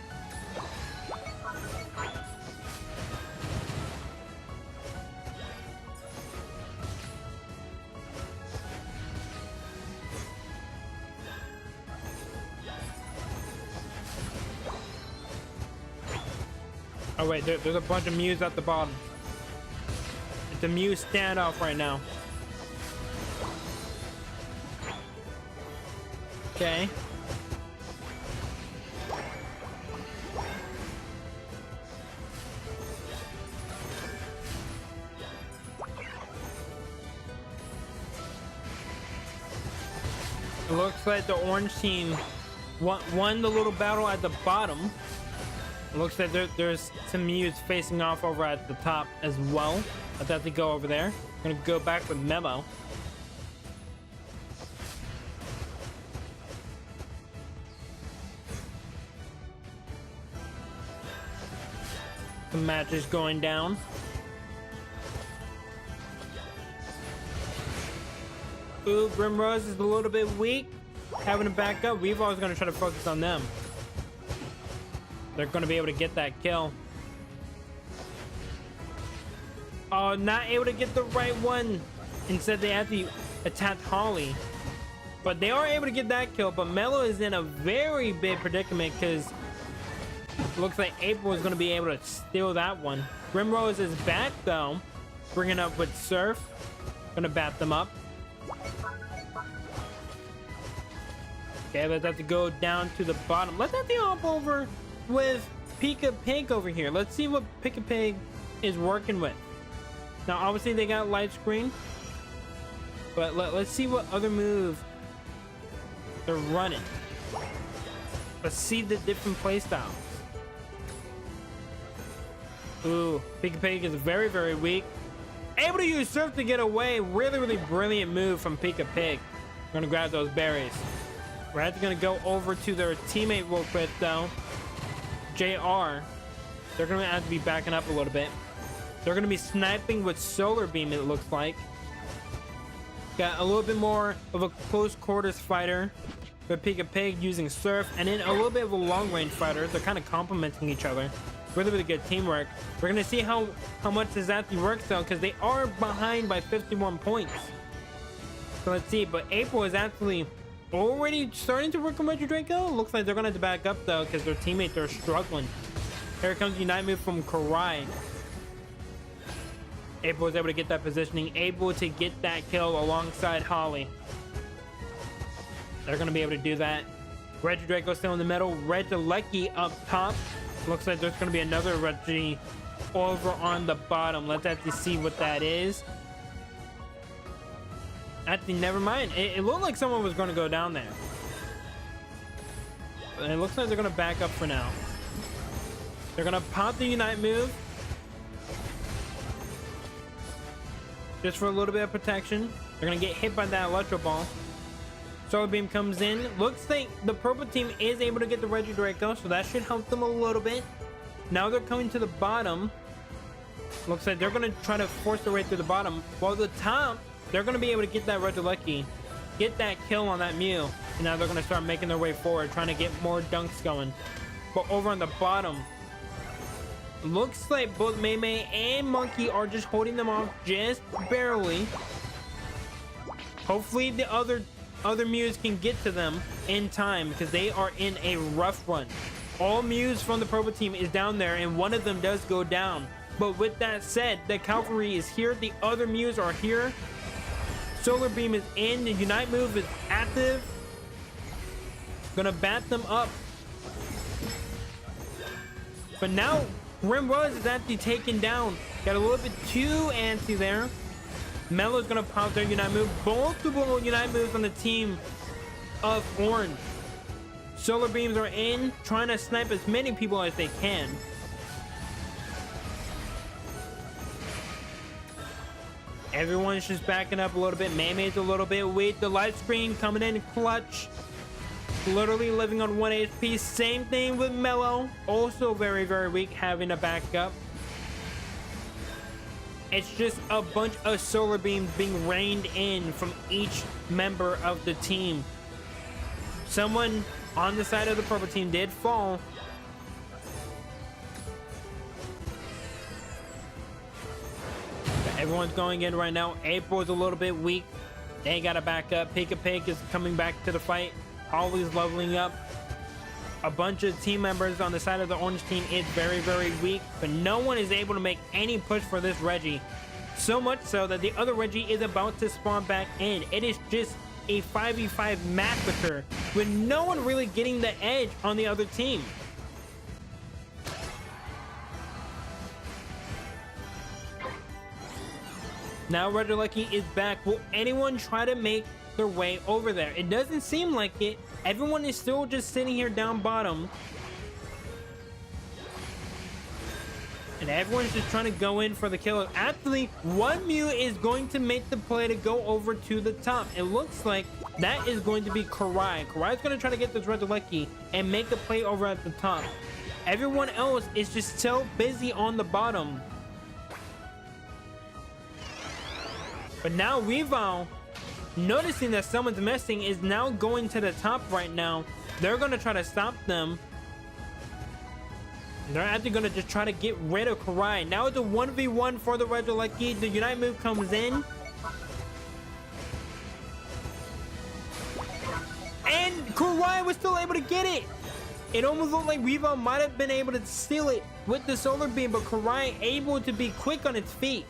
Oh wait, there's a bunch of Mews at the bottom. It's a Mew standoff right now. Okay. It looks like the orange team won the little battle at the bottom. It looks like there's some Mews facing off over at the top as well. I thought they go over there. I'm gonna go back with Memo. The match is going down. Ooh, Grimrose is a little bit weak. Having to back up. We've always gonna try to focus on them. They're gonna be able to get that kill. Oh, not able to get the right one. Instead, they have to attack Holly. But they are able to get that kill. But Melo is in a very big predicament because it looks like April is gonna be able to steal that one. Grimrose is back though, bringing up with Surf. Gonna bat them up. Okay, let's have to go down to the bottom. Let's have to hop over with Pika Pig over here. Let's see what Pika Pig is working with. Now, obviously, they got light screen, but let's see what other move they're running. Let's see the different playstyles. Ooh, Pika Pig is very, very weak. Able to use Surf to get away. Really, really brilliant move from Pika Pig. Gonna grab those berries. We're actually gonna go over to their teammate real quick though. JR. They're gonna have to be backing up a little bit. They're gonna be sniping with Solar Beam, it looks like. Got a little bit more of a close quarters fighter with Pika Pig using Surf, and then a little bit of a long range fighter. They're kind of complementing each other. Really, really good teamwork. We're gonna see how much this actually works though, because they are behind by 51 points. So let's see, but April is actually already starting to work on Reggie Draco. Looks like they're gonna have to back up though, because their teammates are struggling. Here comes the Unite move from Karai. April was able to get that positioning, able to get that kill alongside Holly. They're gonna be able to do that. Reggie Draco still in the middle. Regieleki up top. Looks like there's gonna be another Reggie over on the bottom. Let's actually see what that is. Actually, never mind. It looked like someone was going to go down there. But it looks like they're going to back up for now. They're going to pop the Unite move. Just for a little bit of protection. They're going to get hit by that Electro Ball. Solar Beam comes in. Looks like the purple team is able to get the Regidraco, so that should help them a little bit. Now they're coming to the bottom. Looks like they're going to try to force their way through the bottom. While the top, they're going to be able to get that Regilucky, get that kill on that Mew. And now they're going to start making their way forward, trying to get more dunks going. But over on the bottom, looks like both Mei and Monkey are just holding them off just barely. Hopefully the other Mews can get to them in time, because they are in a rough run. All Mews from the purple team is down there, and one of them does go down. But with that said, the Cavalry is here. The other Mews are here. Solar Beam is in. The Unite move is active. Gonna bat them up. But now Rimrose is actually taken down. Got a little bit too antsy there. Melo's gonna pop their Unite move. Multiple Unite moves on the team of Orange. Solar Beams are in, trying to snipe as many people as they can. Everyone's just backing up a little bit. Mei's a little bit weak. The light screen coming in clutch. Literally living on 1 HP. Same thing with Melo. Also very, very weak, having to back up. It's just a bunch of Solar Beams being rained in from each member of the team. Someone on the side of the purple team did fall. But everyone's going in right now. April's a little bit weak. They gotta back up. Pig is coming back to the fight. Always leveling up. A bunch of team members on the side of the orange team is very, very weak, but no one is able to make any push for this Reggie. So much so that the other Reggie is about to spawn back in. It is just a 5v5 massacre with no one really getting the edge on the other team. Now Regilucky is back. Will anyone try to make their way over there? It doesn't seem like it. Everyone is still just sitting here down bottom. And everyone's just trying to go in for the kill. Actually, one Mew is going to make the play to go over to the top. It looks like that is going to be Karai. Karai's going to try to get this Regilucky and make a play over at the top. Everyone else is just so busy on the bottom. But now Weavile, noticing that someone's missing, is now going to the top right now. They're going to try to stop them. They're actually going to just try to get rid of Karai. Now it's a 1v1 for the Regilucky. The Unite move comes in. And Karai was still able to get it. It almost looked like Weavile might have been able to steal it with the Solar Beam, but Karai able to be quick on its feet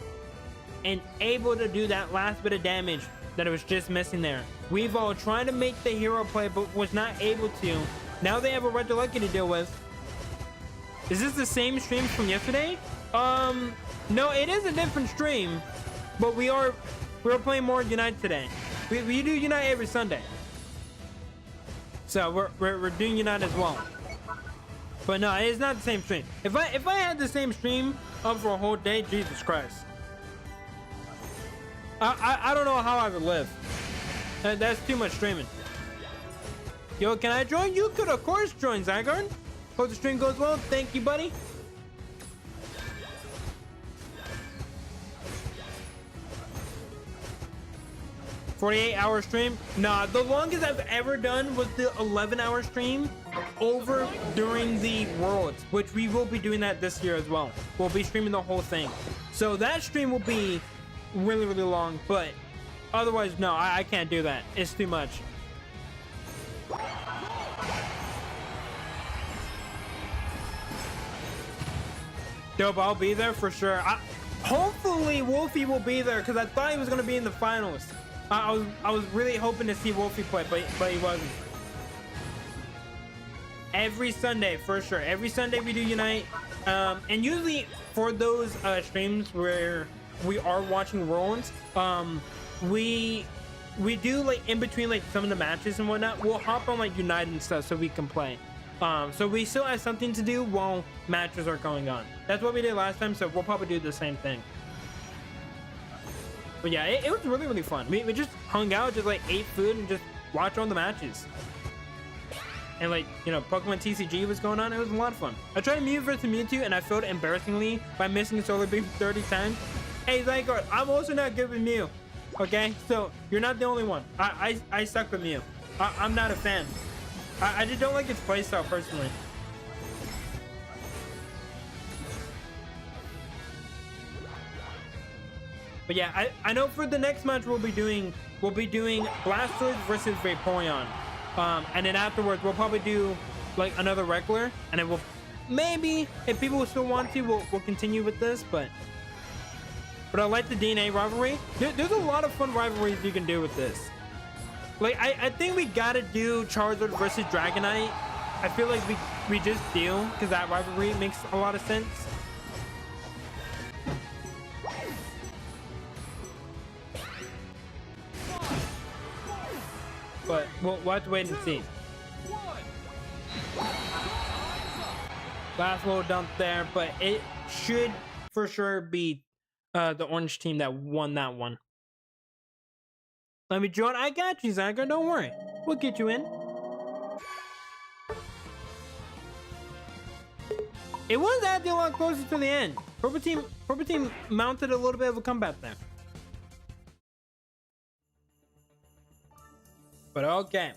and able to do that last bit of damage that it was just missing there. Weavile trying to make the hero play, but was not able to. Now they have a Regilucky to deal with. Is this the same stream from yesterday? No, it is a different stream, but we're playing more Unite today. We do Unite every Sunday, so we're doing Unite as well. But no, it's not the same stream. If I had the same stream up for a whole day, Jesus Christ. I don't know how I would live. That's too much streaming. Yo, can I join? You could, of course, join, Zygarde. Hope the stream goes well. Thank you, buddy. $48-hour stream. Nah, the longest I've ever done was the 11-hour stream over during the Worlds, which we will be doing that this year as well. We'll be streaming the whole thing. So that stream will be really, really long, but otherwise, no, I can't do that. It's too much. Dope, I'll be there for sure. Hopefully Wolfie will be there, because I thought he was going to be in the finals. I was really hoping to see Wolfie play, but he wasn't. Every Sunday, for sure. Every Sunday we do Unite. And usually for those streams where we are watching Worlds, we do, like, in between, like, some of the matches and whatnot, we'll hop on, like, Unite and stuff so we can play. So we still have something to do while matches are going on. That's what we did last time, so we'll probably do the same thing. But yeah, it was really, really fun. We just hung out, just, like, ate food and just watch all the matches. And like, you know, Pokemon TCG was going on. It was a lot of fun. I tried Mew versus Mewtwo and I failed embarrassingly by missing Solar Beam 30 times. Hey, Zygarde, I'm also not good with Mew. Okay, so you're not the only one. I suck with Mew. I'm not a fan. I just don't like its playstyle personally. But yeah, I know for the next match we'll be doing Blastoise versus Vaporeon. And then afterwards we'll probably do like another regular, and then we'll maybe, if people will still want to, we'll continue with this. But I like the DNA rivalry. There's a lot of fun rivalries you can do with this. Like I think we gotta do Charizard versus Dragonite. I feel like we just do, because that rivalry makes a lot of sense. But we'll have to wait and see. Last little dump there, but it should for sure be the orange team that won that one. Let me join. I got you, Zygarde. Don't worry. We'll get you in. It was actually a lot closer to the end. Purple team mounted a little bit of a comeback there. But okay.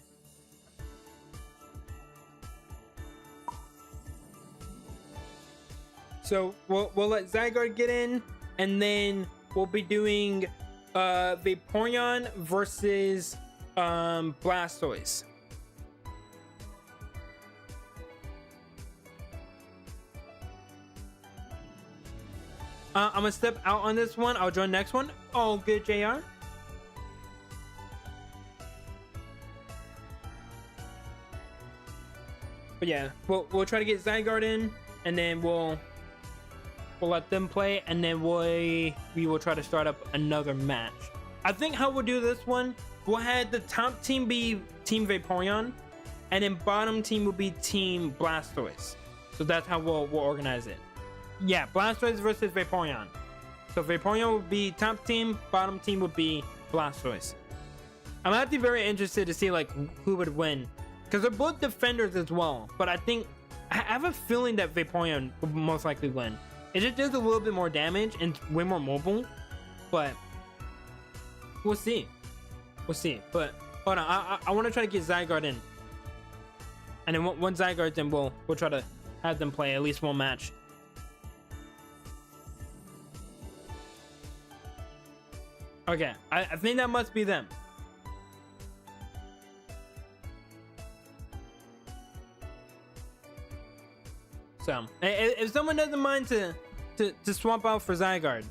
So we'll let Zygarde get in, and then we'll be doing Vaporeon versus Blastoise. I'm gonna step out on this one. I'll join next one. Oh, good, JR. But yeah, we'll try to get Zygarde in, and then we'll let them play, and then we will try to start up another match. I think how we'll do this one, we'll have the top team be Team Vaporeon, and then bottom team will be Team Blastoise. So that's how we'll organize it. Yeah, Blastoise versus Vaporeon. So Vaporeon will be top team, bottom team will be Blastoise. I'm actually very interested to see like who would win, because they're both defenders as well. But I have a feeling that Vaporeon will most likely win. It just does a little bit more damage and it's way more mobile, but we'll see. We'll see. But hold on, I want to try to get Zygarde in, and then once Zygarde's in, we'll try to have them play at least one match. Okay, I think that must be them. So if someone doesn't mind to swap out for Zygarde.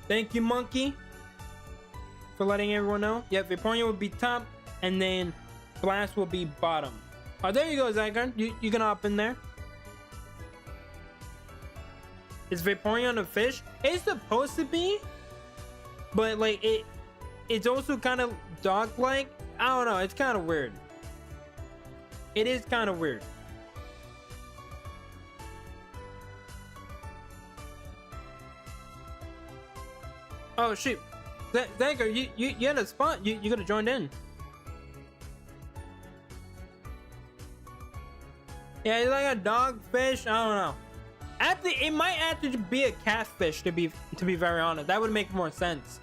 Thank you, Monkey, for letting everyone know. Yep, Vaporeon will be top, and then Blast will be bottom. Oh, there you go, Zygarde. You can hop in there. Is Vaporeon a fish? It's supposed to be, but like it's also kind of dog-like. I don't know. It's kind of weird. It is kind of weird. Oh shoot, Zygarde, you had a spot. You could have joined in. Yeah, it's like a dogfish. I don't know. Actually, it might actually be a catfish, to be very honest. That would make more sense.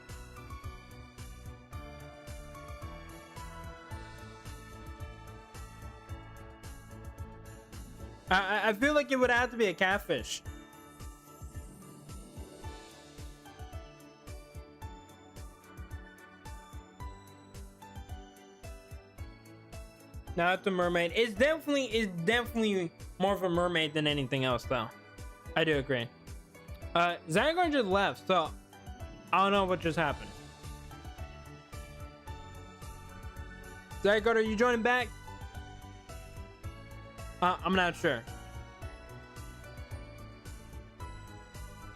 I feel like it would have to be a catfish. Now it's a mermaid. It's definitely more of a mermaid than anything else, though. I do agree. Zygarde just left, so I don't know what just happened. Zygarde, are you joining back? I'm not sure.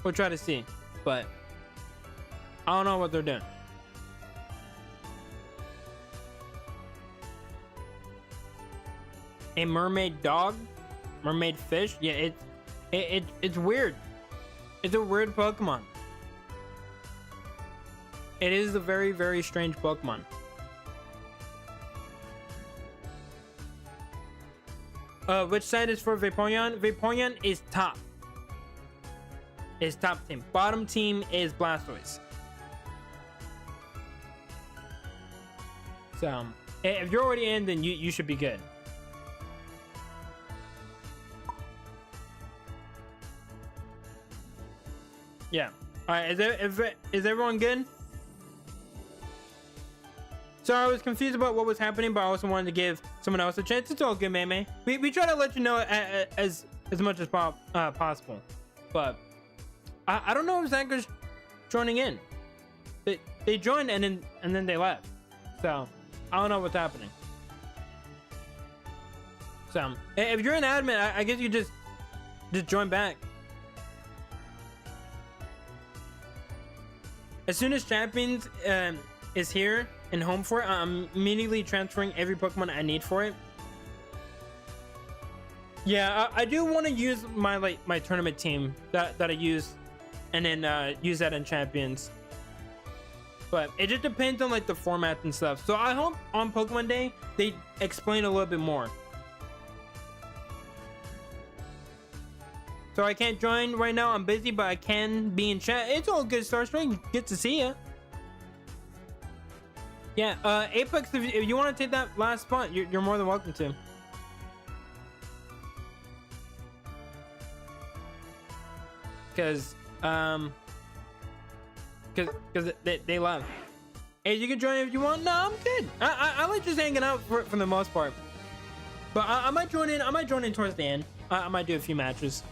We'll try to see, but I don't know what they're doing. A mermaid dog? Mermaid fish? Yeah, it's weird. It's a weird Pokemon. It is a very, very strange Pokemon. Which side is for Vaporeon? Vaporeon is top. Is top team. Bottom team is Blastoise. So, if you're already in, then you should be good. Yeah. All right. Is everyone good? So I was confused about what was happening, but I also wanted to give someone else a chance. It's all good, man. We try to let you know as much as possible, but I don't know if Zanker's joining in. They joined and then they left, so I don't know what's happening. So if you're an admin, I guess you just join back. As soon as Champions is here and home for it, I'm immediately transferring every Pokemon I need for it. Yeah, I do want to use my tournament team that I use, and then use that in Champions. But it just depends on like the format and stuff. So I hope on Pokemon Day they explain a little bit more. So I can't join right now. I'm busy, but I can be in chat. It's all good, Starstring. Good to see ya. Yeah, Apex, if you want to take that last spot, you're more than welcome to. Because they love. Hey, you can join if you want. No, I'm good. I like just hanging out for the most part. But I might join in. I might join in towards the end. I might do a few matches.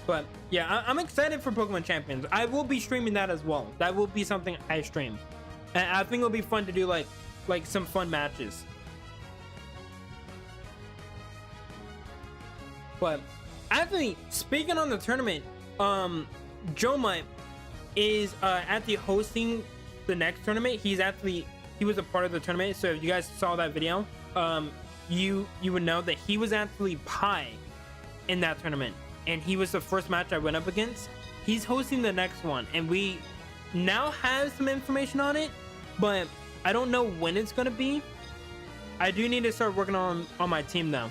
But yeah, I'm excited for Pokemon Champions. I will be streaming that as well. That will be something I stream, and I think it'll be fun to do like some fun matches. But actually, speaking on the tournament, Joma is actually hosting the next tournament. He was a part of the tournament. So if you guys saw that video, you would know that he was actually Pi in that tournament. And he was the first match I went up against. He's hosting the next one, and we now have some information on it, but I don't know when it's gonna be. I do need to start working on my team though,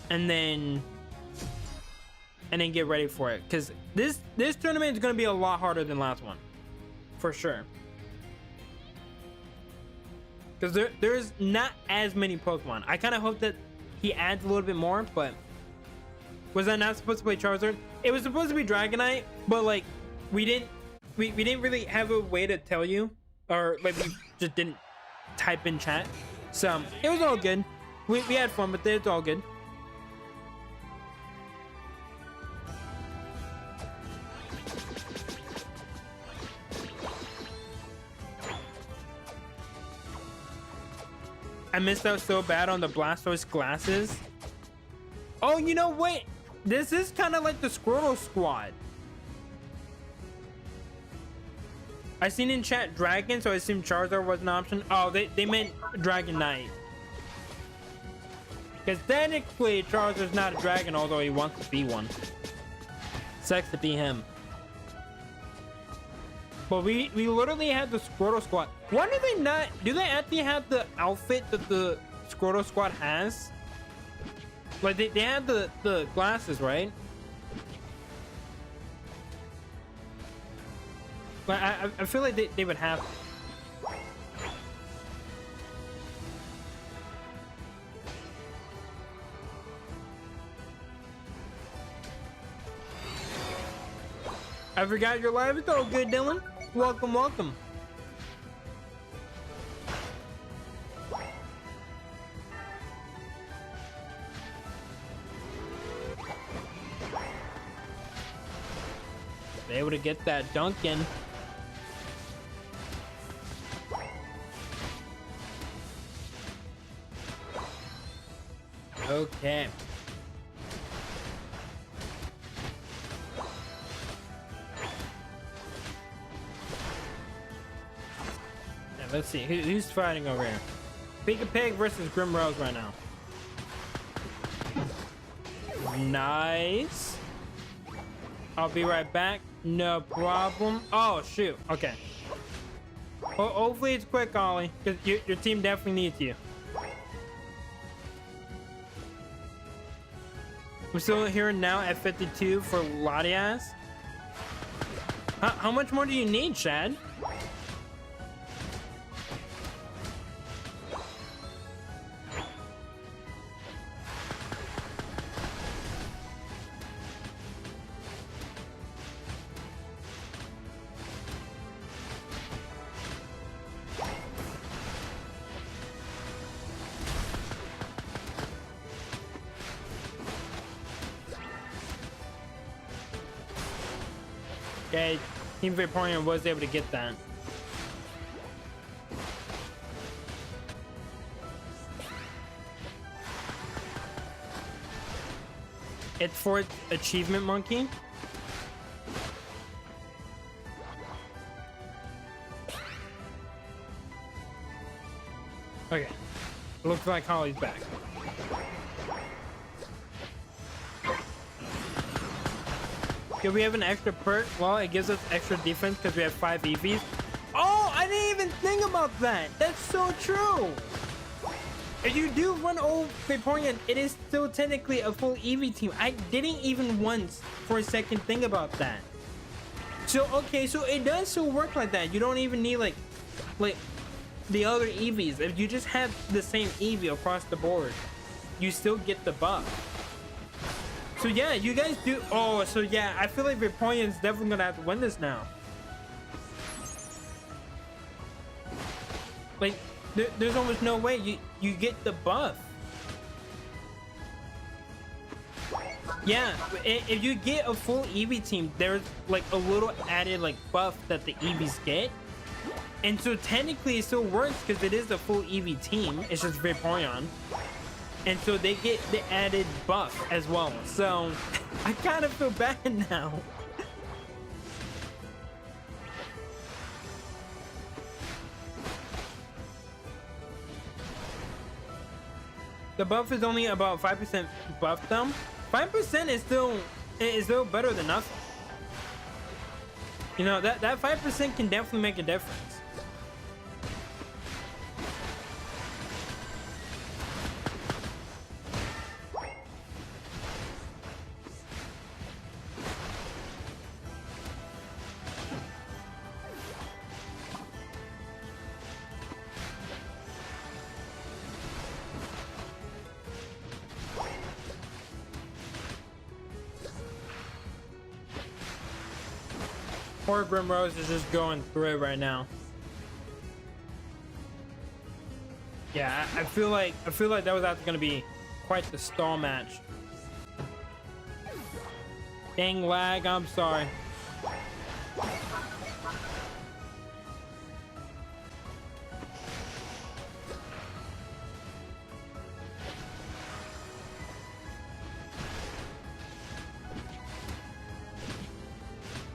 and then get ready for it, because this tournament is gonna be a lot harder than last one, for sure. Because there's not as many Pokemon. I kind of hope that he adds a little bit more, but was that not supposed to play Charizard? It was supposed to be Dragonite, but like we didn't really have a way to tell you, or like we just didn't type in chat. So it was all good. We had fun with it. It's all good. I missed out so bad on the Blastoise glasses. Oh, you know what? This is kind of like the Squirtle squad. I seen in chat Dragon, so I assume Charizard was an option. Oh, they meant Dragonite. Because technically Charizard's not a dragon, although he wants to be one. Sucks to be him. But we literally had the Squirtle squad. Why do they not? Do they actually have the outfit that the Squirtle squad has? Like they have the glasses, right? But I feel like they would have. I forgot you're live. It's all good, Dylan. Welcome, welcome. Be able to get that dunk in. Okay. Let's see, who's fighting over here? Pig versus Grim Rose right now. Nice. I'll be right back. No problem. Oh, shoot. Okay. Well, hopefully it's quick, Ollie, because your team definitely needs you. We're still here now at 52 for Latias. How much more do you need, Chad? Okay, Team Vaporeon was able to get that. It's for Achievement Monkey. Okay, looks like Holly's back. Okay, we have an extra perk. Well, it gives us extra defense because we have 5 EVs. Oh, I didn't even think about that. That's so true. If you do run old Vaporeon, it is still technically a full EV team. I didn't even once for a second think about that. So, okay, so it does still work like that. You don't even need like the other EVs. If you just have the same EV across the board, you still get the buff. So yeah, you guys do. Oh, so yeah, I feel like Vaporeon's definitely gonna have to win this now. Like, there's almost no way you get the buff. Yeah, if you get a full EV team, there's like a little added like buff that the EVs get, and so technically it still works because it is a full EV team. It's just Vaporeon. And so they get the added buff as well. So I kind of feel bad now. The buff is only about 5% buff though. 5% is still better than nothing. You know, that 5% can definitely make a difference. Poor Grimrose is just going through it right now. Yeah, I feel like that was actually gonna be quite the stall match. Dang lag, I'm sorry.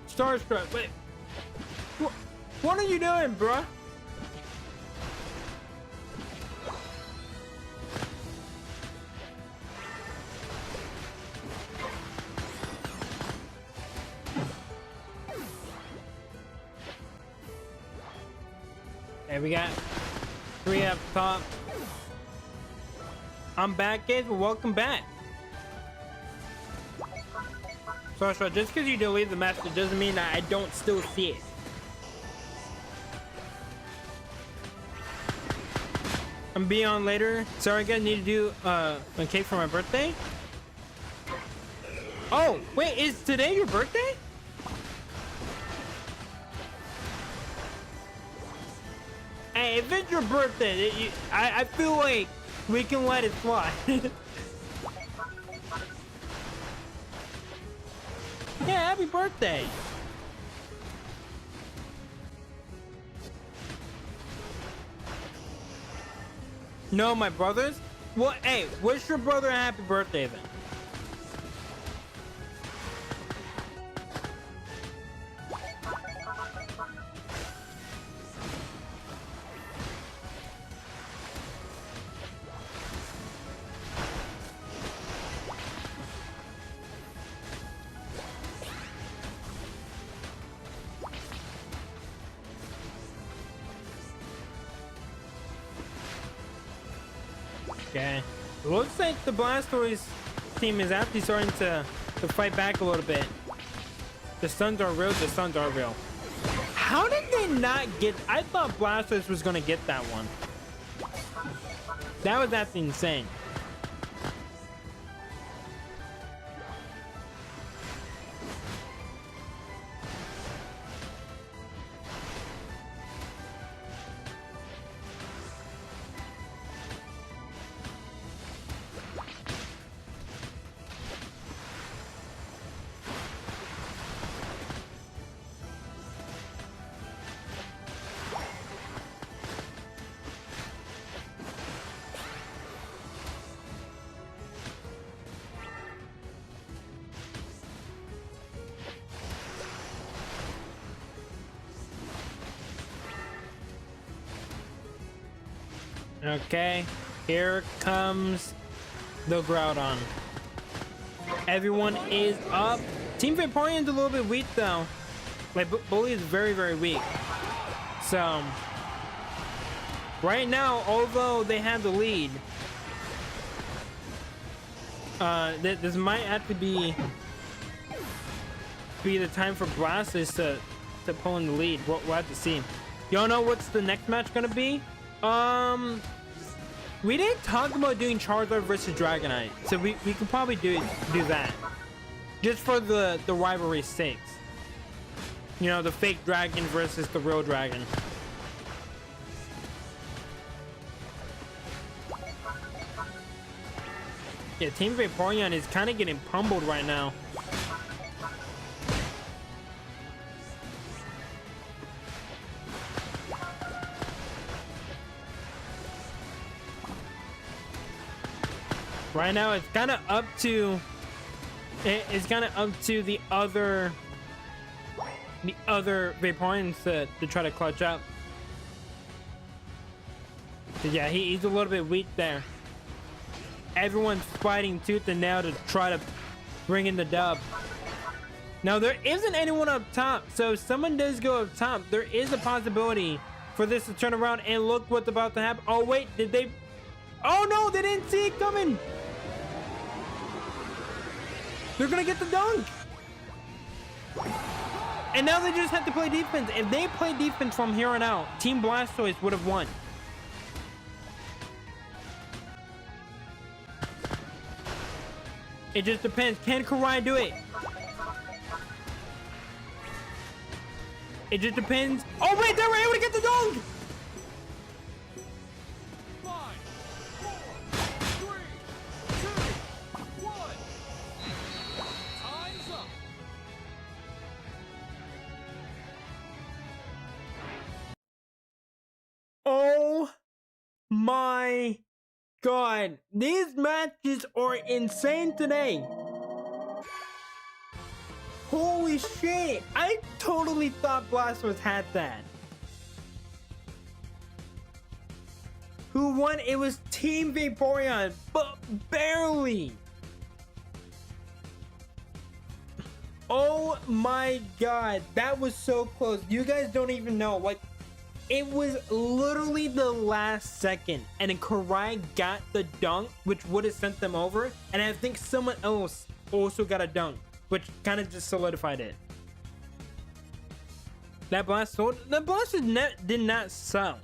Starstruck, wait. What are you doing, bruh? Okay, we got 3 up top. I'm back, guys. Welcome back. So just because you delete the match, it doesn't mean that I don't still see it. I'm be on later. Sorry, guys. Need to do a cake for my birthday. Oh, wait, is today your birthday? Hey, if it's your birthday, I feel like we can let it fly. Yeah, happy birthday. No, my brothers? Well, hey, wish your brother a happy birthday then. Okay. It looks like the Blastoise team is actually starting to fight back a little bit. The stuns are real. The stuns are real. How did they not get... I thought Blastoise was going to get that one. That was actually insane. Okay, here comes the Groudon. Everyone is up. Team Vaporeon's a little bit weak though. Like Bully is very, very weak. So right now, although they have the lead, this might have to be the time for Blastoise to pull in the lead. We'll have to see. Y'all know what's the next match gonna be? We didn't talk about doing Charizard versus Dragonite, so we could probably do that, just for the rivalry's sake. You know, the fake dragon versus the real dragon. Yeah, Team Vaporeon is kind of getting pummeled right now. Right now, it's kind of up to the other Vaporeons to try to clutch up. But yeah, he's a little bit weak there. Everyone's fighting tooth and nail to try to bring in the dub. Now there isn't anyone up top, so if someone does go up top, there is a possibility for this to turn around. And look what's about to happen. Oh wait, did they? Oh no, they didn't see it coming. They're gonna get the dunk. And now they just have to play defense. If they play defense from here on out, Team Blastoise would have won. It just depends. Can Karai do it? It just depends. Oh wait, they were able to get the dunk. 5, 4, 3, 2, 1. Time's up. Oh my God, these matches are insane today. Holy shit, I totally thought Blastoise had that. Who won? It was Team Vaporeon, but barely. Oh my God, that was so close. You guys don't even know. Like, it was literally the last second, and then Karai got the dunk, which would have sent them over. And I think someone else also got a dunk, which kind of just solidified it. That Blastoise did not suck.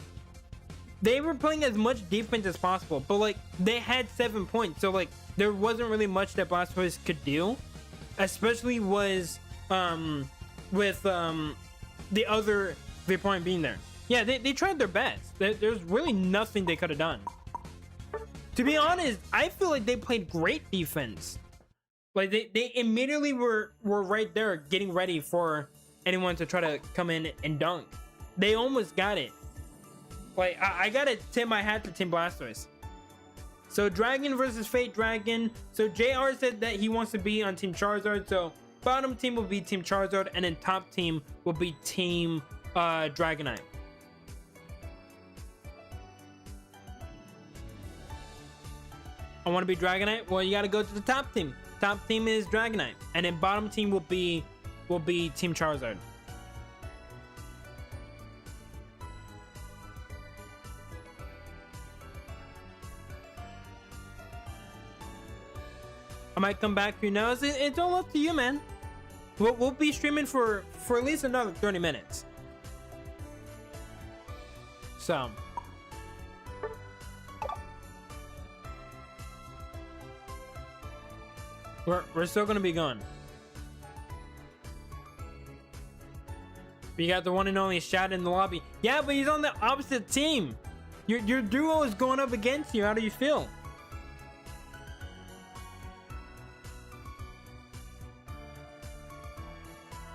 They were playing as much defense as possible, but like they had 7 points, so like there wasn't really much that Blastoise could do, especially with the other Vaporeon being there. Yeah, they tried their best. There's really nothing they could have done. To be honest, I feel like they played great defense. Like they immediately were right there getting ready for anyone to try to come in and dunk. They almost got it. Like I gotta tip my hat to Team Blastoise. So Dragon versus Fate Dragon. So JR said that he wants to be on Team Charizard. So bottom team will be Team Charizard, and then top team will be Team Dragonite. I want to be Dragonite. Well, you got to go to the top team. Top team is Dragonite, and then bottom team will be Team Charizard. I might come back for you now. It's all up to you, man. We'll be streaming for at least another 30 minutes. So we're still gonna be going. You got the one and only Shad in the lobby. Yeah, but he's on the opposite team. Your duo is going up against you. How do you feel?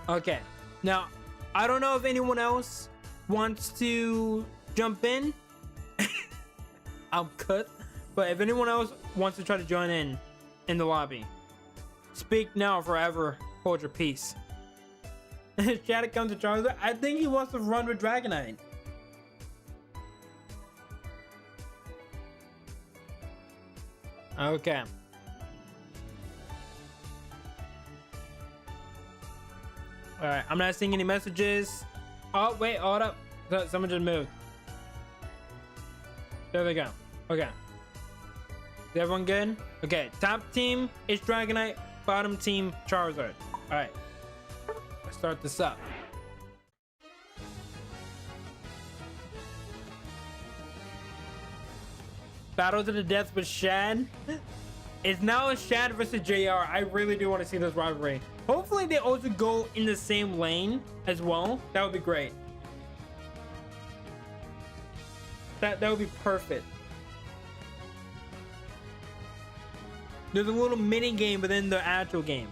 Okay. Now, I don't know if anyone else wants to jump in. I'm cut. But if anyone else wants to try to join in the lobby, speak now or forever hold your peace. Shad comes to Charizard. I think he wants to run with Dragonite. Okay. All right, I'm not seeing any messages. Oh, wait, hold up. Someone just moved. There they go. Okay. Is everyone good? Okay, top team is Dragonite, bottom team Charizard. All right, let's start this up. Battle to the death with Shad. It's now Shad versus JR. I really do want to see this rivalry. Hopefully they also go in the same lane as well. That would be great. That would be perfect. There's a little mini game within the actual game.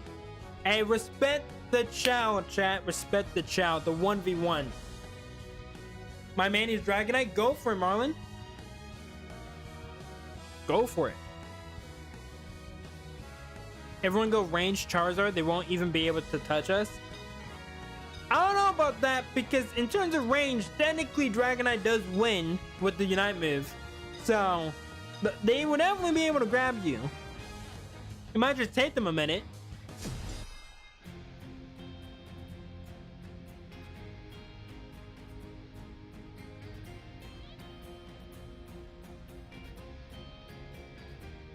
Hey, respect the chow, chat. Respect the chow. The 1v1. My man is Dragonite. Go for it, Marlon. Go for it. Everyone go range Charizard. They won't even be able to touch us. I don't know about that because in terms of range, technically Dragonite does win with the Unite move. So they would definitely be able to grab you. It might just take them a minute.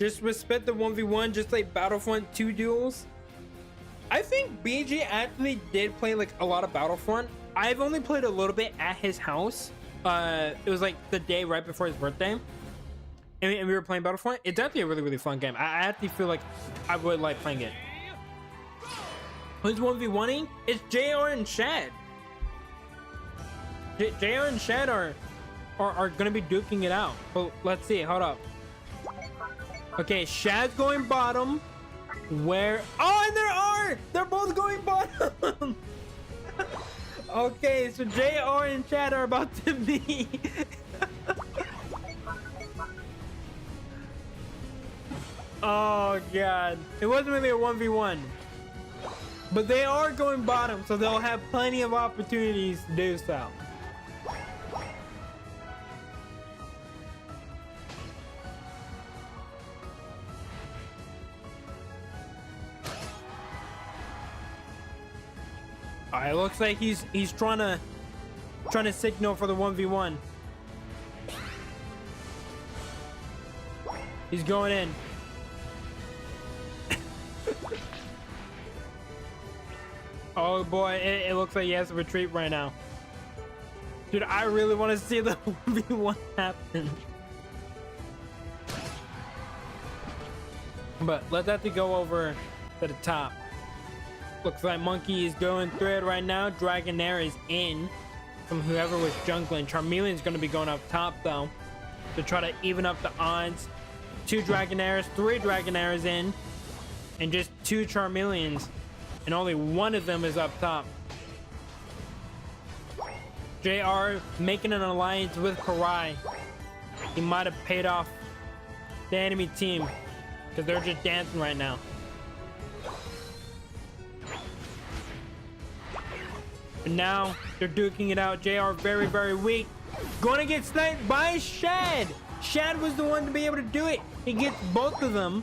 Just respect the 1v1, just like Battlefront 2 duels. I think BG actually did play like a lot of Battlefront. I've only played a little bit at his house. It was like the day right before his birthday. And we were playing Battlefront. It's actually a really, really fun game. I actually feel like I would like playing it. Who's 1v1ing? It's JR and Shad. JR and Shad are gonna be duking it out. Well, let's see. Hold up. Okay, Shad's going bottom. Where? Oh, and there are! They're both going bottom! Okay, so JR and Shad are about to be... Oh, God. It wasn't really a 1v1. But they are going bottom, so they'll have plenty of opportunities to do so. It looks like he's trying to signal for the 1v1. He's going in. Oh boy, it looks like he has to retreat right now. Dude, I really want to see the 1v1 happen. But let's have to go over to the top. Looks like Monkey is going through it right now. Dragonair is in from whoever was jungling. Charmeleon's going to be going up top, though, to try to even up the odds. 2 Dragonairs, 3 Dragonairs in, and just 2 Charmeleons. And only one of them is up top. JR making an alliance with Karai. He might have paid off the enemy team because they're just dancing right now. But now they're duking it out. JR very, very weak. Gonna get sniped by Shad. Shad was the one to be able to do it. He gets both of them.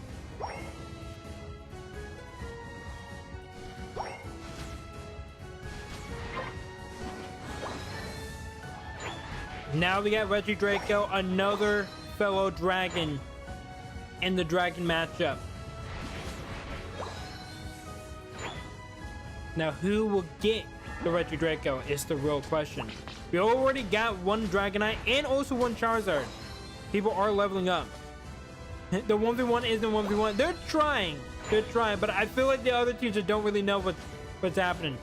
Now we got Reggie Draco, another fellow dragon in the dragon matchup. Now, who will get the Retro Draco is the real question. We already got one Dragonite and also one Charizard. People are leveling up. The 1v1 isn't 1v1. They're trying, but I feel like the other teams just don't really know what's happening.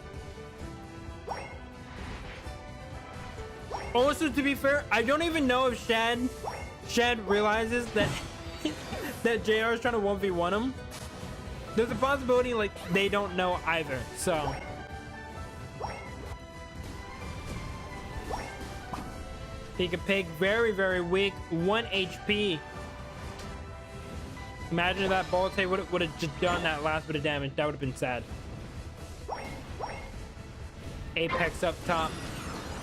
Also, to be fair, I don't even know if Shad realizes that that JR is trying to 1v1 him. There's a possibility like they don't know either. So Pig, very, very weak, 1 HP. Imagine if that Volte would have just done that last bit of damage. That would have been sad. Apex up top,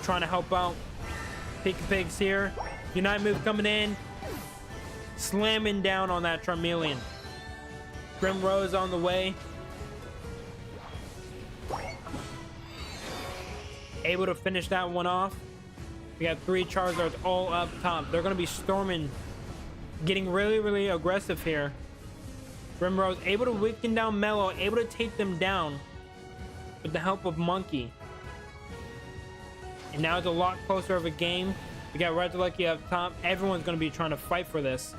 trying to help out. Pig's here. Unite move coming in, slamming down on that Charmeleon. Grimrose on the way. Able to finish that one off. We got 3 Charizards all up top. They're going to be storming, getting really, really aggressive here. Grimrose able to weaken down Mellow, able to take them down with the help of Monkey. And now it's a lot closer of a game. We got Regieleki up top. Everyone's going to be trying to fight for this.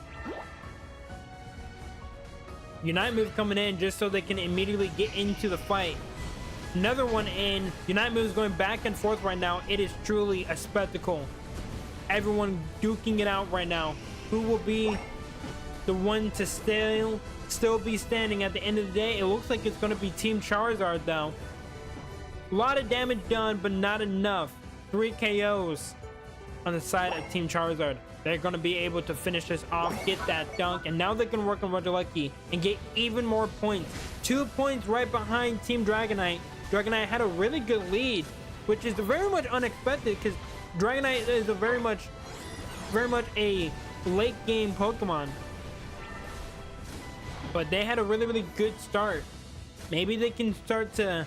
Unite move coming in just so they can immediately get into the fight. Another one in. Unite move is going back and forth right now. It is truly a spectacle. Everyone duking it out right now. Who will be the one to still be standing at the end of the day? It looks like it's going to be Team Charizard though. A lot of damage done, but not enough. 3 KOs on the side of Team Charizard. They're going to be able to finish this off, get that dunk, and now they can work on Regieleki and get even more points. 2 points right behind Team Dragonite. Dragonite had a really good lead, which is very much unexpected because Dragonite is a very much a late game Pokemon. But they had a really, really good start. Maybe they can start to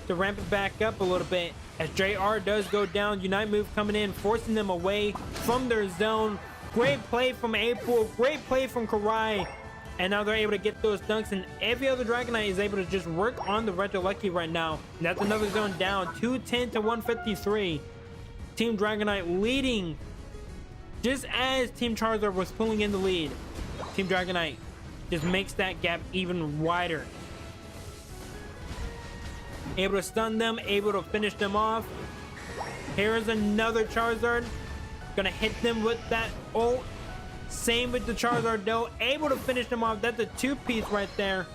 ramp it back up a little bit as JR does go down. Unite move coming in, forcing them away from their zone. Great play from April, great play from Karai, and now they're able to get those dunks, and every other Dragonite is able to just work on the Regieleki right now. And that's another zone down, 210 to 153. Team Dragonite leading just as Team Charizard was pulling in the lead. Team Dragonite just makes that gap even wider. Able to stun them, able to finish them off. Here's another Charizard. Gonna hit them with that ult. Same with the Charizard though. Able to finish them off. That's a 2-piece right there.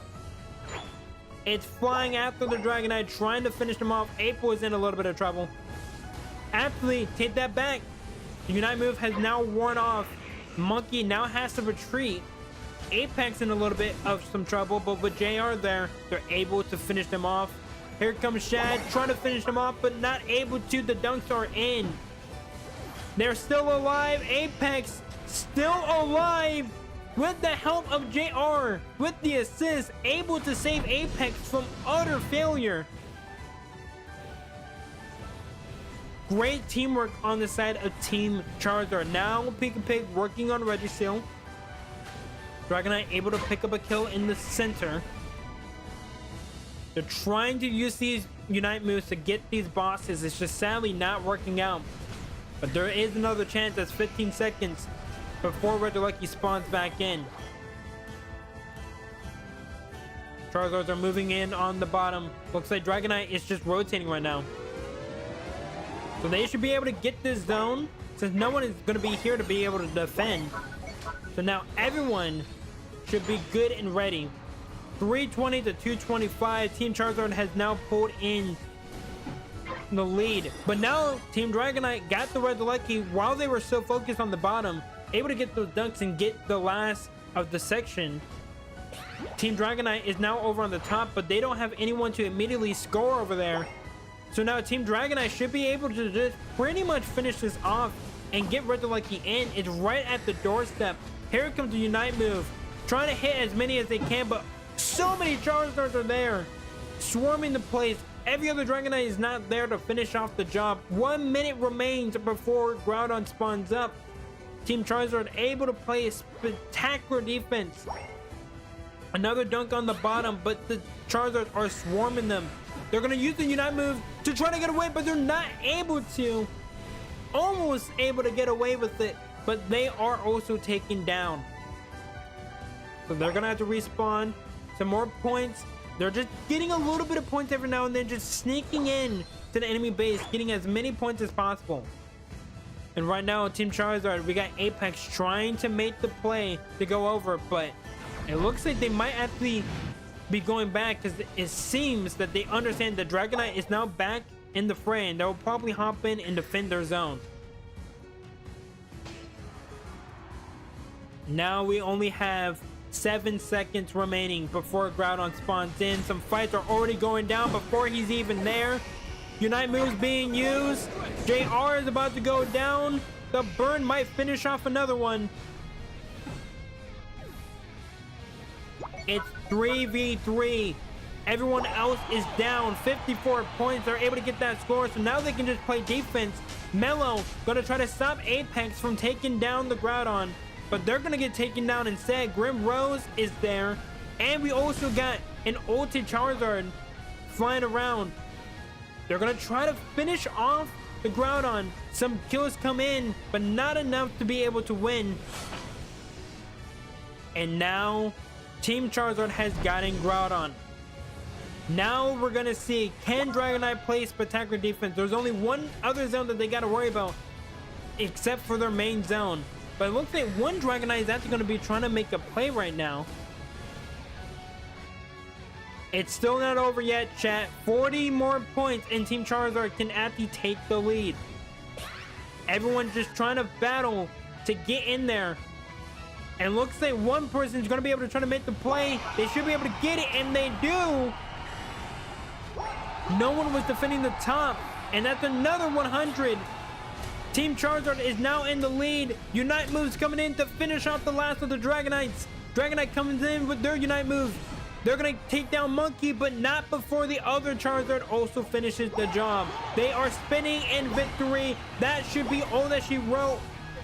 It's flying after the Dragonite, trying to finish them off. April is in a little bit of trouble. Actually, take that back. The Unite move has now worn off. Monkey now has to retreat. Apex in a little bit of some trouble, but with JR there, they're able to finish them off. Here comes Shad, trying to finish them off, but not able to. The dunks are in. They're still alive. Apex still alive with the help of JR. With the assist, able to save Apex from utter failure. Great teamwork on the side of Team Charizard. Now Pig working on Registeel. Dragonite able to pick up a kill in the center. They're trying to use these Unite moves to get these bosses. It's just sadly not working out. But there is another chance. That's 15 seconds before Regieleki spawns back in. Charizards are moving in on the bottom. Looks like Dragonite is just rotating right now. So they should be able to get this zone since no one is going to be here to be able to defend. So now everyone should be good and ready. 320 to 225. Team Charizard has now pulled in the lead. But now Team Dragonite got the Regieleki while they were so focused on the bottom. Able to get those dunks and get the last of the section. Team Dragonite is now over on the top, but they don't have anyone to immediately score over there. So now Team Dragonite should be able to just pretty much finish this off and get Regieleki in. It's right at the doorstep. Here comes the Unite move. Trying to hit as many as they can, but so many Charizards are there, swarming the place. Every other Dragonite is not there to finish off the job. 1 minute remains before Groudon spawns up. Team Charizard able to play a spectacular defense. Another dunk on the bottom, but the Charizards are swarming them. They're gonna use the Unite move to try to get away, but they're not able to. Almost able to get away with it, but they are also taken down. So they're gonna have to respawn. Some more points. They're just getting a little bit of points every now and then, just sneaking in to the enemy base, getting as many points as possible. And right now, Team Charizard, we got Apex trying to make the play to go over, but it looks like they might actually be going back because it seems that they understand that Dragonite is now back in the fray and they'll probably hop in and defend their zone. Now we only have 7 seconds remaining before Groudon spawns in. Some fights are already going down before he's even there. Unite moves being used. JR is about to go down. The burn might finish off another one. It's 3v3. Everyone else is down. 54 points. They're able to get that score, so now they can just play defense. Mellow gonna try to stop Apex from taking down the Groudon, but they're gonna get taken down instead. Grim Rose is there, and we also got an ulted Charizard flying around. They're gonna try to finish off the Groudon. Some kills come in, but not enough to be able to win. And now Team Charizard has gotten Groudon. Now we're gonna see, can Dragonite play spectacular defense? There's only one other zone that they gotta worry about, except for their main zone. But it looks like one Dragonite is actually gonna be trying to make a play right now. It's still not over yet, chat. 40 more points and Team Charizard can actually take the lead. Everyone's just trying to battle to get in there. And looks like one person is going to be able to try to make the play. They should be able to get it, and they do. No one was defending the top, and that's another 100. Team Charizard is now in the lead. Unite moves coming in to finish off the last of the Dragonites. Dragonite comes in with their Unite move. They're going to take down Monkey, but not before the other Charizard also finishes the job. They are spinning in victory. That should be all that she wrote.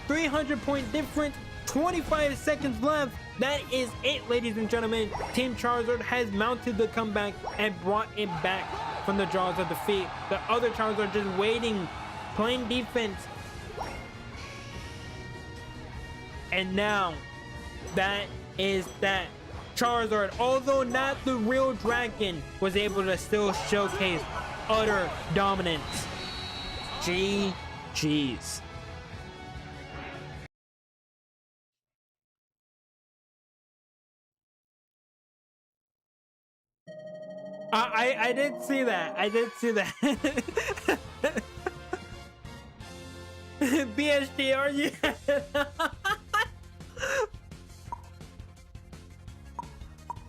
300-point difference. 25 seconds left. That is it, ladies and gentlemen. Team Charizard has mounted the comeback and brought it back from the jaws of defeat. The other Charizard just waiting, playing defense. And now, that is that. Charizard, although not the real dragon, was able to still showcase utter dominance. GG's. I did see that. I did see that. BSDR, yeah.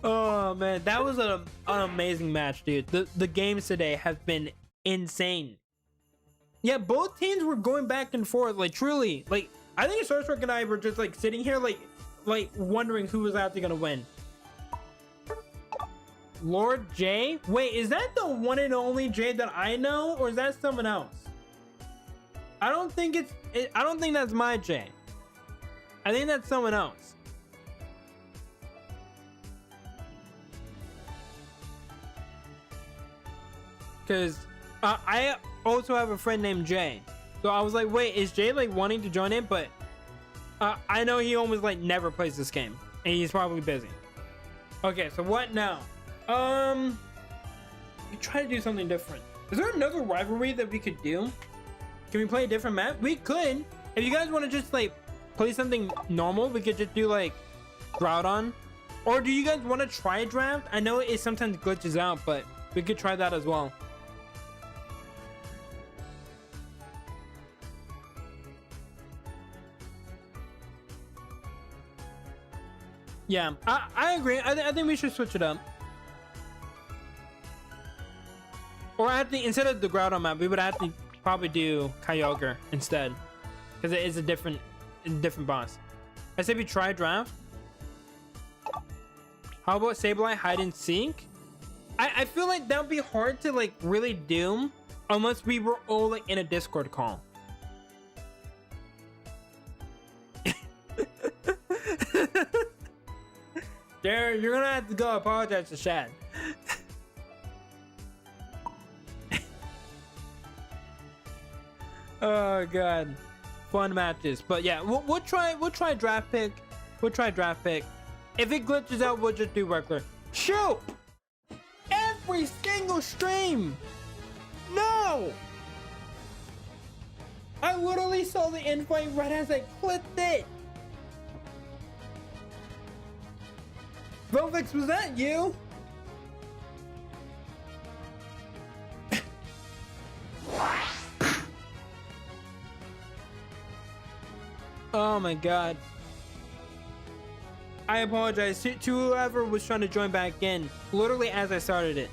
Oh man, that was an amazing match, dude. The games today have been insane. Yeah, both teams were going back and forth, like truly. Like I think Starstruck and I were just like sitting here like wondering who was actually gonna win. Lord J? Wait, is that the one and only J that I know, or is that someone else? I don't think I don't think that's my J. I think that's someone else. Because I also have a friend named Jay, so I was like, wait, is Jay like wanting to join in? But I know he almost like never plays this game, and he's probably busy. Okay, so what now? We try to do something different. Is there another rivalry that we could do? Can we play a different map? We could. If you guys want to just like play something normal, we could just do like Groudon. Or do you guys want to try draft? I know it sometimes glitches out, but we could try that as well. Yeah, I agree. I think we should switch it up. Or instead of the Groudon map, we would have to probably do Kyogre instead, because it is a different boss. I say we try draft. How about Sableye hide and seek? I feel like that would be hard to like really do unless we were all like in a Discord call. Jared, you're gonna have to go apologize to Shad. Oh god, fun matches. But yeah, we'll try draft pick. We'll try draft pick. If it glitches out, we'll just do regular. Shoot! Every single stream. No! I literally saw the invite right as I clicked it. Vovix, was that you? Oh my god. I apologize to whoever was trying to join back in. Literally as I started it.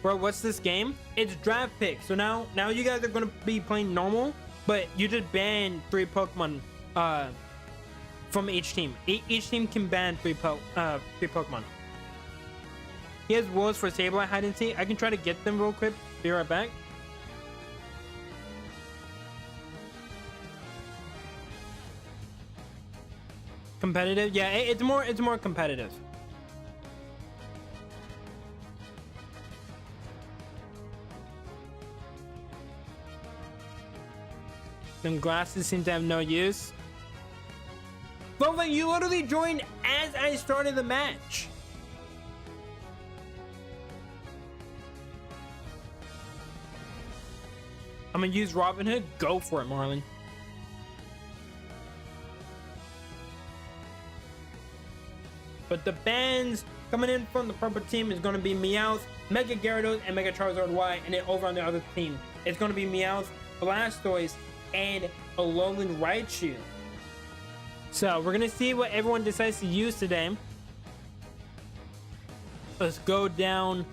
Bro, what's this game? It's draft pick. So now you guys are gonna be playing normal, but you just ban 3 Pokemon from each team. Each team can ban 3 Pokemon. He has wolves for Sableye hide and seek. I can try to get them real quick. Be right back. Competitive? Yeah, it's more competitive. Them glasses seem to have no use. But like, you literally joined as I started the match. I'm gonna use Robin Hood. Go for it, Marlon. But the bans coming in from the purple team is going to be Meowth, Mega Gyarados, and Mega Charizard Y. And then over on the other team, it's going to be Meowth, Blastoise, and Alolan Raichu. So we're going to see what everyone decides to use today. Let's go down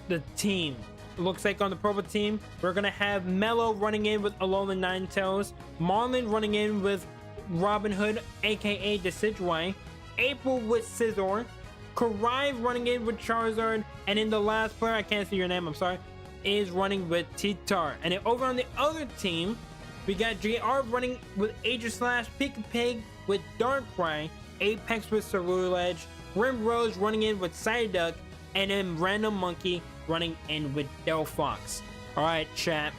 the team. It looks like on the purple team, we're going to have Mellow running in with Alolan Ninetales, Marlon running in with Robin Hood, aka Decidueye, April with Scizor, Karai running in with Charizard, and in the last player, I can't see your name, I'm sorry, is running with Titar. And then over on the other team, we got JR running with Aegislash, Pig with Darkrai, Apex with Ceruledge, Rimrose running in with Psyduck, and then Random Monkey running in with Delphox. Alright, chat.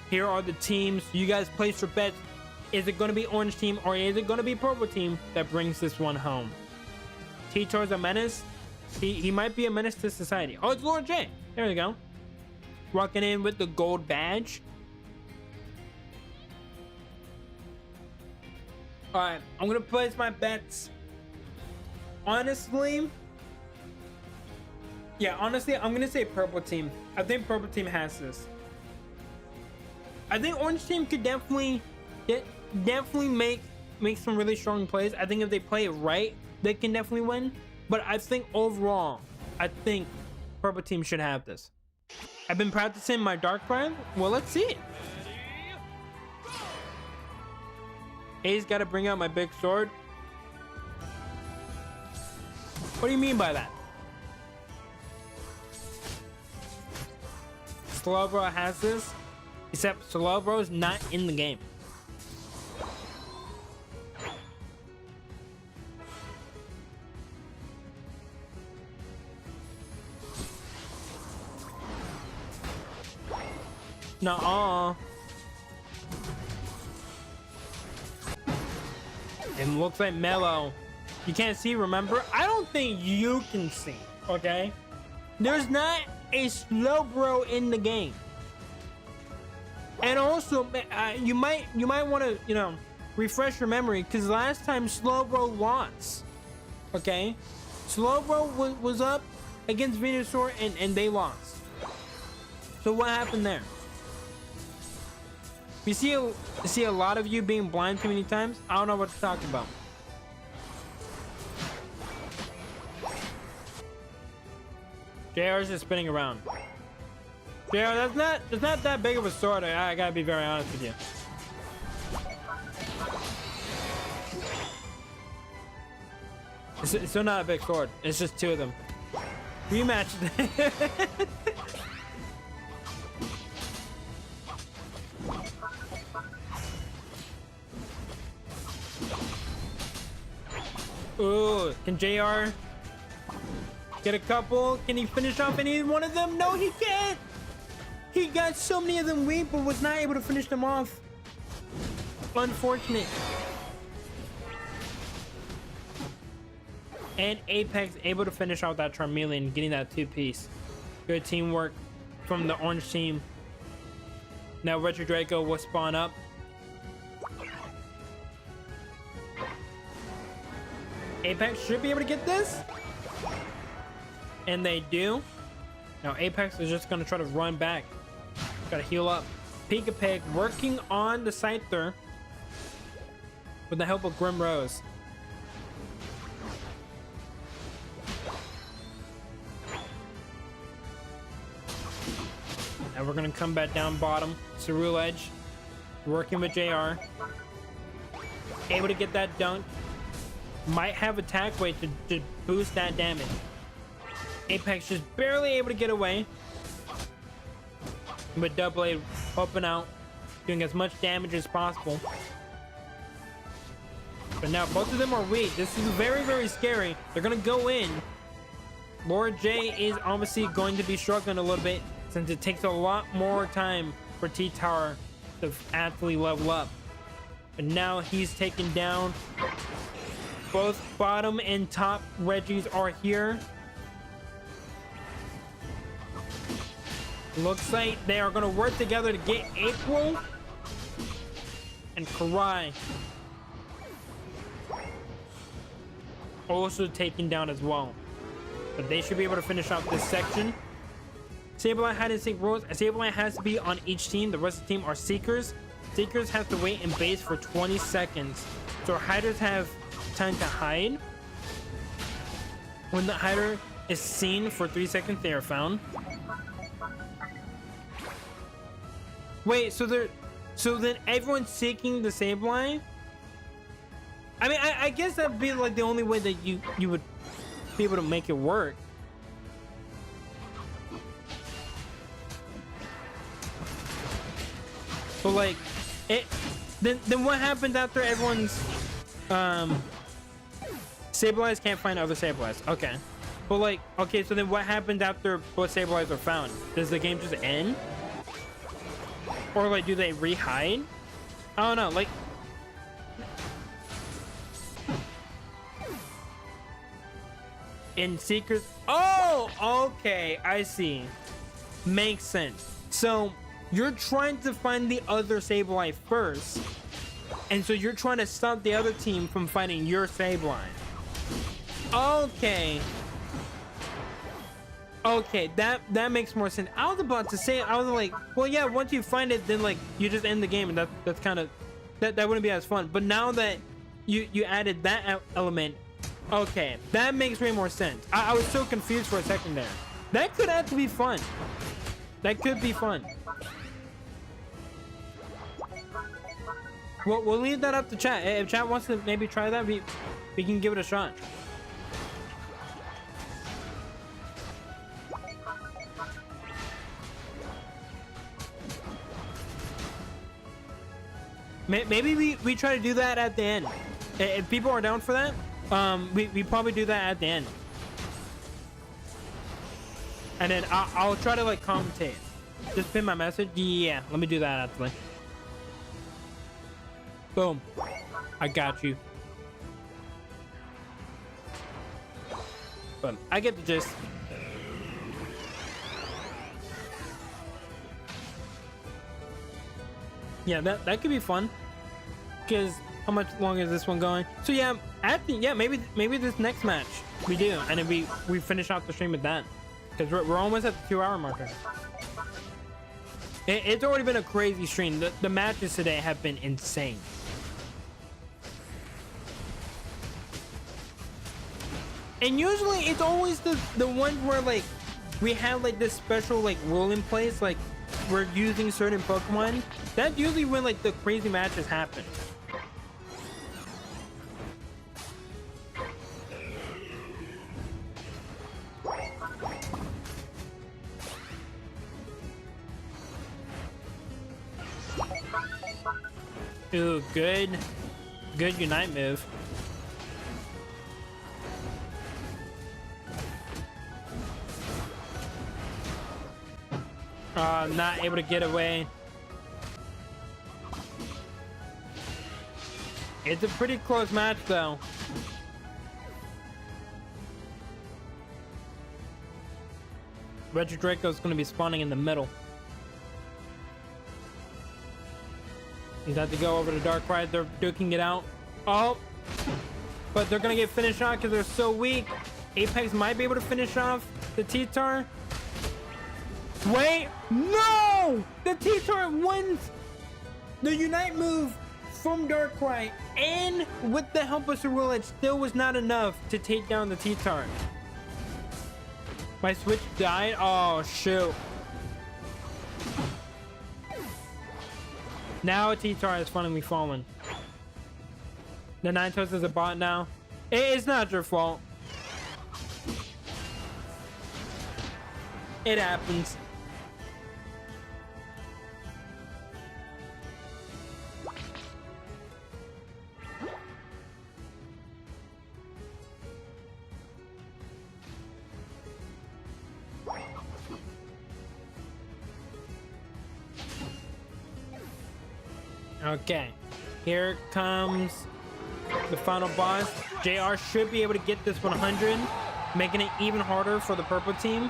Here are the teams. You guys place your bets. Is it going to be orange team or is it going to be purple team that brings this one home? Titar's a menace. He might be a menace to society. Oh, it's Lord J. There we go. Walking in with the gold badge. All right, I'm going to place my bets. Honestly, I'm going to say purple team. I think purple team has this. I think orange team could definitely make some really strong plays. I think if they play it right, they can definitely win. But I think overall, I think purple team should have this. I've been practicing my Darkrai. Well, let's see it. A's got to bring out my big sword. What do you mean by that? Slowbro has this, except Slowbro's not in the game. Nuh-uh. It looks like Mellow. You can't see, remember? I don't think you can see, okay? There's not a Slowbro in the game. And also, you might want to, refresh your memory, because last time Slowbro lost, okay? Slowbro was up against Venusaur and they lost. So what happened there? We see a lot of you being blind too many times. I don't know what to talk about. JR's just spinning around. JR, that's not that big of a sword. I gotta be very honest with you. It's still not a big sword. It's just 2 of them. Rematch. Ooh, can JR get a couple? Can he finish off any one of them? No, he can't. He He got so many of them weak, but was not able to finish them off. Unfortunate. And Apex able to finish out that Charmeleon, getting that 2-piece. Good teamwork from the orange team. Now Retro Draco will spawn up. Apex should be able to get this. And they do. Now Apex is just going to try to run back. Gotta heal up. Pika Pig working on the Scyther with the help of Grim Rose. And we're gonna come back down bottom. Cerule Edge working with JR. Able to get that dunk. Might have attack weight to boost that damage. Apex just barely able to get away. But Double open out, doing as much damage as possible. But now both of them are weak. This is very, very scary. They're gonna go in. Laura J is obviously going to be struggling a little bit since it takes a lot more time for T-Tower to actually level up. But now he's taken down. Both bottom and top Reggies are here. Looks like they are going to work together to get April and Karai also taken down as well. But they should be able to finish out this section. Sableye hide and seek rules. A Sableye has to be on each team. The rest of the team are Seekers. Seekers have to wait in base for 20 seconds. So hiders have time to hide. When the hider is seen for 3 seconds, they are found. Wait, so then everyone's seeking the Sableye? I mean, I guess that'd be like the only way that you would be able to make it work. But like, then what happens after everyone's Sableyes can't find other Sableyes? Okay, but like, okay, so then what happens after both Sableyes are found? Does the game just end? Or like, do they re-hide? I don't know, like. In Seekers. Oh, okay, I see. Makes sense. So you're trying to find the other Sableye first, and so you're trying to stop the other team from finding your Sableye. Okay. Okay, that makes more sense. I was about to say, I was like, well, yeah, once you find it, then like you just end the game, and that's kind of that wouldn't be as fun. But now that you added that element, okay, that makes way more sense. I was so confused for a second there. That could actually be fun. That could be fun. We'll leave that up to chat. If chat wants to maybe try that, we can give it a shot. Maybe we try to do that at the end. If people are down for that, we probably do that at the end. And then I'll try to like commentate. Just pin my message. Yeah, let me do that actually. Boom. I got you. But I get the gist. Yeah, that could be fun. Because how much longer is this one going? So yeah, maybe this next match we do, and then we finish off the stream with that. Because we're almost at the 2-hour marker. It's already been a crazy stream. The matches today have been insane. And usually it's always the ones where like we have like this special like rule in place, like we're using certain Pokemon. That's usually when like the crazy matches happen. Ooh, good Unite move. Not able to get away. It's a pretty close match, though. Retro Draco's going to be spawning in the middle. He's got to go over to Darkrai. They're duking it out. Oh, but they're going to get finished off because they're so weak. Apex might be able to finish off the T-Tar. Wait, no! The T-Tar wins the Unite move from Darkrai, and with the help of Cerule, it still was not enough to take down the T-Tar. My switch died? Oh, shoot. Now T-Tar is finally fallen. The Ninetales is a bot now. It's not your fault. It happens. Okay, here comes the final boss. JR should be able to get this 100, making it even harder for the purple team.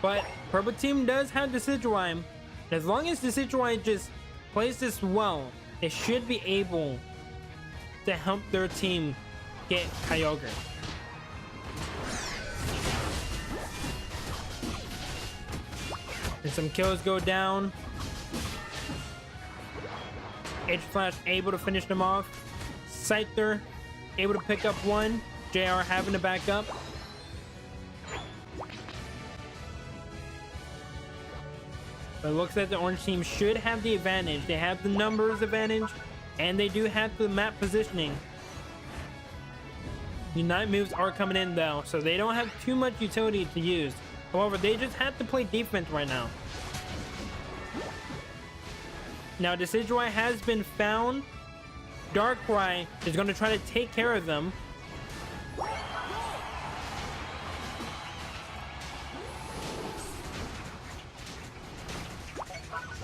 But purple team does have Decidueye. As long as Decidueye just plays this well, it should be able to help their team get Kyogre. And some kills go down. H-Flash able to finish them off. Scyther able to pick up one. JR having to back up. But it looks like the orange team should have the advantage. They have the numbers advantage, and they do have the map positioning. Unite moves are coming in though, so they don't have too much utility to use. However, they just have to play defense right now. Now, Decidueye has been found. Darkrai is going to try to take care of them.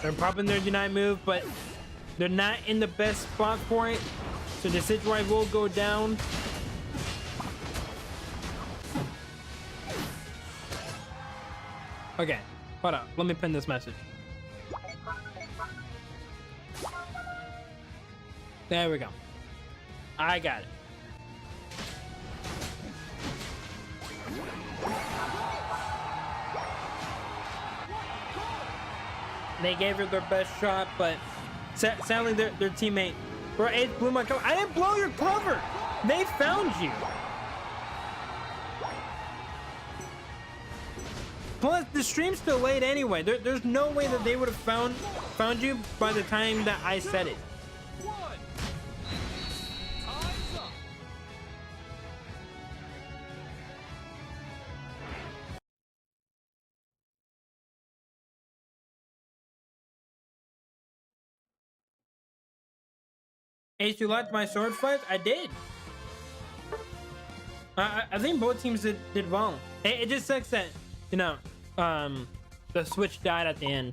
They're popping their Unite move, but they're not in the best spot for it. So Decidueye will go down. Okay, hold up. Let me pin this message. There we go. I got it. They gave her their best shot, but sadly their teammate, bro, it blew my cover. I didn't blow your cover. They found you. Plus, the stream's still late anyway. There's no way that they would have found you by the time that I said it. Ace, you liked my sword fight? I did. I think both teams did well. It just sucks that, you know, the switch died at the end.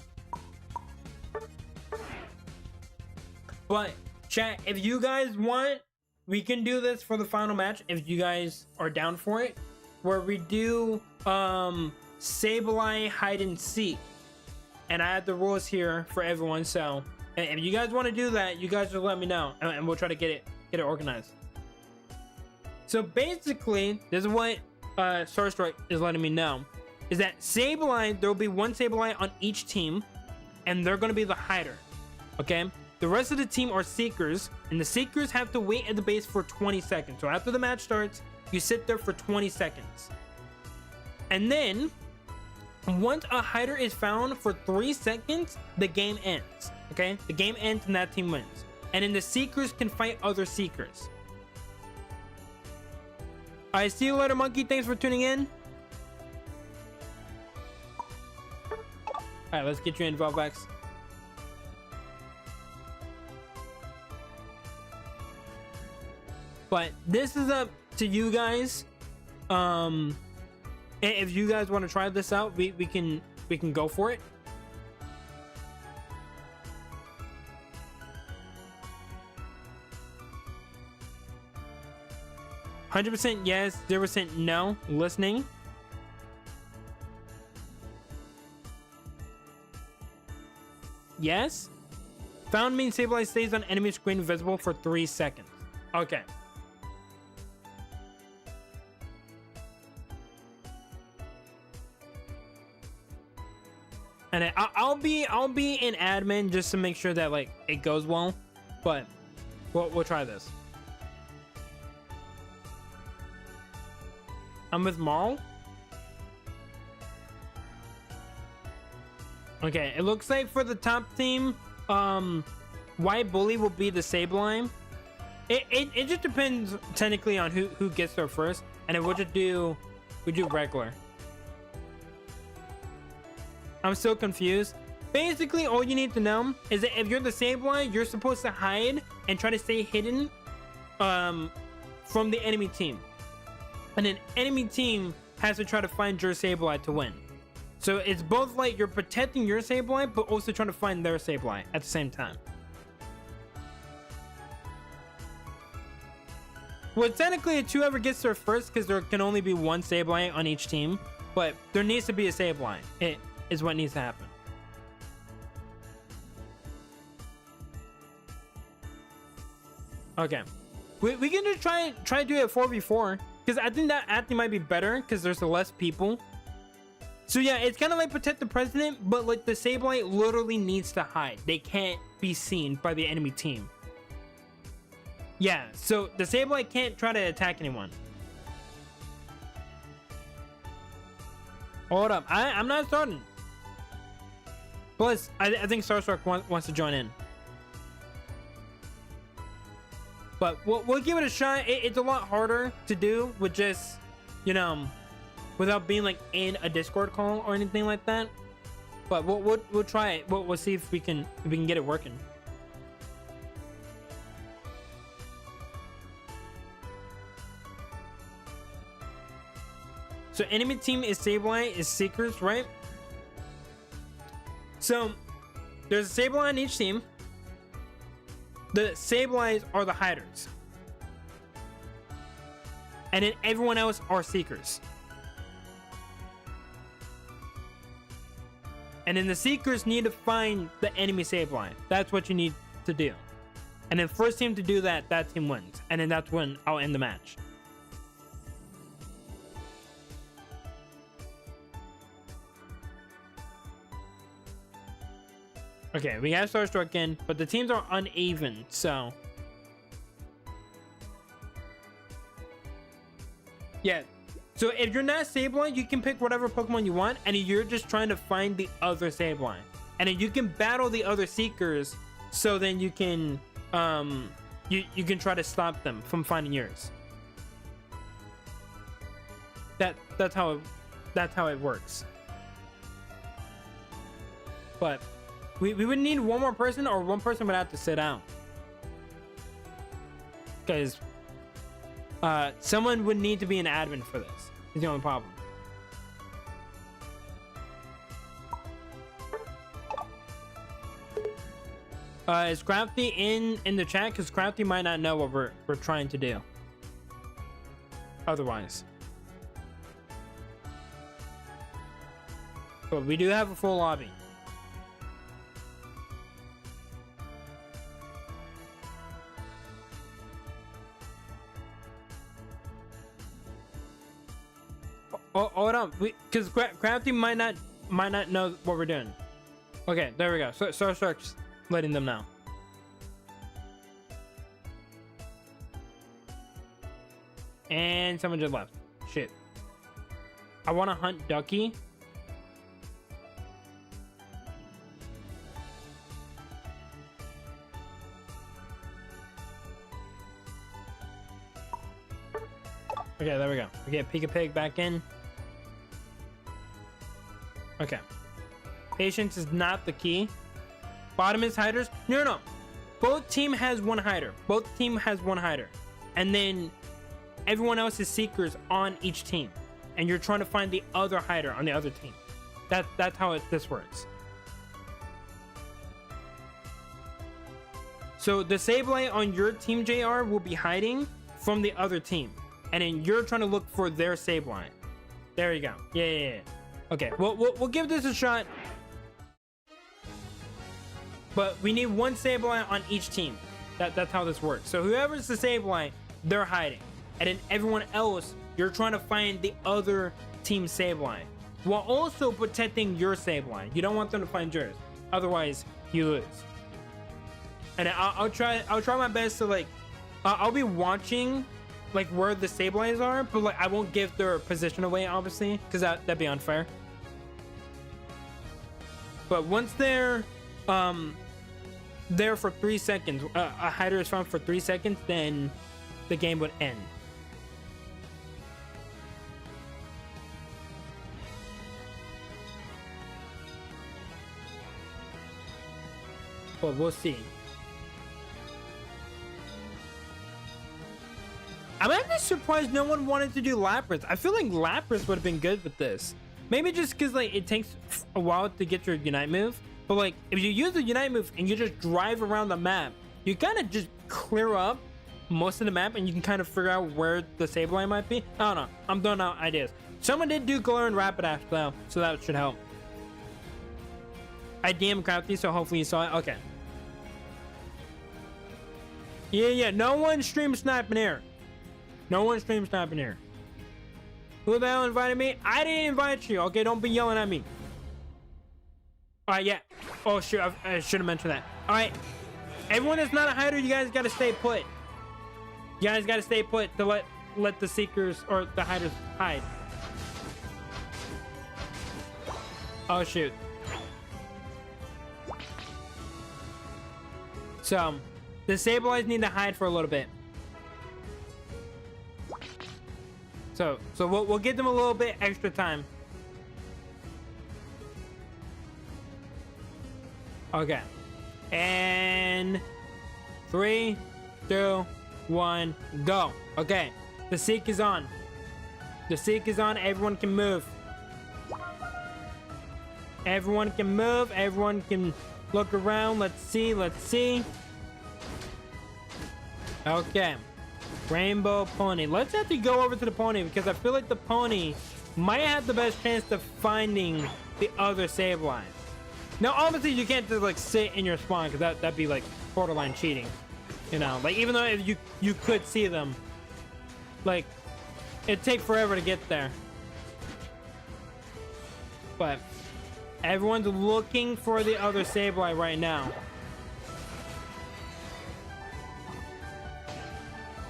But chat, if you guys want, we can do this for the final match if you guys are down for it, where we do Sableye hide and seek, and I have the rules here for everyone. So if you guys want to do that, you guys just let me know, and we'll try to get it organized. So basically, this is what Starstrike is letting me know, is that Sableye, there will be one Sableye on each team, and they're going to be the hider. Okay, the rest of the team are seekers, and the seekers have to wait at the base for 20 seconds. So after the match starts, you sit there for 20 seconds, and then once a hider is found for 3 seconds, the game ends. Okay, the game ends and that team wins, and then the seekers can fight other seekers. I see you later, Monkey. Thanks for tuning in. All right, let's get you in, Velvex. But this is up to you guys. If you guys want to try this out, we can we can go for it. %, yes. 0% no. Listening. Yes. Found means stabilize stays on enemy screen visible for 3 seconds. Okay. And I'll be an admin just to make sure that like it goes well, but we'll try this. I'm with Marl. Okay, it looks like for the top team, White Bully will be the Sableye. It just depends technically on who gets there first, and then we do regular. I'm still confused. Basically, all you need to know is that if you're the Sableye, you're supposed to hide and try to stay hidden from the enemy team. And an enemy team has to try to find your Sableye to win. So it's both like you're protecting your Sableye, but also trying to find their Sableye at the same time. Well, technically, it's whoever gets there first, because there can only be one Sableye on each team. But there needs to be a Sableye. It is what needs to happen. Okay. We can just try to do it 4v4. Because I think that actually might be better because there's less people. So yeah, it's kind of like protect the president, but like the Sableye literally needs to hide. They can't be seen by the enemy team. Yeah, so the Sableye can't try to attack anyone. Hold up, I'm not starting. Plus, I think Starstruck wants to join in. But we'll give it a shot. It's a lot harder to do with just, you know, without being like in a Discord call or anything like that. But we'll try it. We'll see if we can get it working. So enemy team is Sableye, is Seekers, right? So there's a Sableye on each team. The Sableyes are the hiders. And then everyone else are Seekers. And then the Seekers need to find the enemy Sableye. That's what you need to do. And then first team to do that team wins. And then that's when I'll end the match. Okay, we have Starstruck in, but the teams are uneven, so... Yeah, so if you're not Sableye, you can pick whatever Pokemon you want, and you're just trying to find the other Sableye. And then you can battle the other Seekers, so then you can, you can try to stop them from finding yours. That's how it works. But... We would need one more person, or one person would have to sit out. Because someone would need to be an admin for this. Is the only problem. Is Crafty in the chat? Because Crafty might not know what we're trying to do. Otherwise. But we do have a full lobby. Oh, hold on, because Crafty might not know what we're doing. Okay, there we go. So Starstruck's letting them know. And someone just left. Shit. I want to hunt Ducky. Okay, there we go. We get Pika Pig back in. Okay. Patience is not the key. Bottom is hiders. No. Both team has one hider. Both team has one hider. And then everyone else is Seekers on each team. And you're trying to find the other hider on the other team. That's how this works. So the Sableye on your team, JR, will be hiding from the other team, and then you're trying to look for their Sableye. There you go. Yeah. Okay, we'll give this a shot. But we need one Sableye on each team. That's how this works. So whoever's the Sableye, they're hiding. And then everyone else, you're trying to find the other team Sableye, while also protecting your Sableye. You don't want them to find yours. Otherwise, you lose. And I'll try my best to, like, I'll be watching, like, where the Sableyes are, but, like, I won't give their position away, obviously, because that'd be unfair. But once they're there for 3 seconds, a hider is found for 3 seconds, then the game would end. But we'll see. I'm actually surprised no one wanted to do Lapras. I feel like Lapras would have been good with this. Maybe just because, like, it takes a while to get your Unite move. But, like, if you use the Unite move and you just drive around the map, you kind of just clear up most of the map and you can kind of figure out where the Sableye might be. I don't know. I'm throwing out ideas. Someone did do Galarian and Rapidash, though, so that should help. I DM Crafty, so hopefully you saw it. Okay. Yeah. No one stream sniping here. No one stream sniping here. Who the hell invited me? I didn't invite you. Okay, don't be yelling at me. Alright, yeah. Oh, shoot. I should have mentioned that. Alright. Everyone that's not a hider, you guys gotta stay put. You guys gotta stay put to let the seekers or the hiders hide. Oh, shoot. So, the Sableyes need to hide for a little bit. So we'll give them a little bit extra time. Okay. And 3, 2, 1, go. Okay. The Seek is on. The Seek is on. Everyone can move. Everyone can move. Everyone can look around. Let's see. Okay. Rainbow Pony. Let's actually go over to the Pony because I feel like the Pony might have the best chance of finding the other Sableye. Now, obviously, you can't just, like, sit in your spawn because that'd be, like, borderline cheating. You know, like, even though if you could see them, like, it'd take forever to get there. But everyone's looking for the other Sableye right now.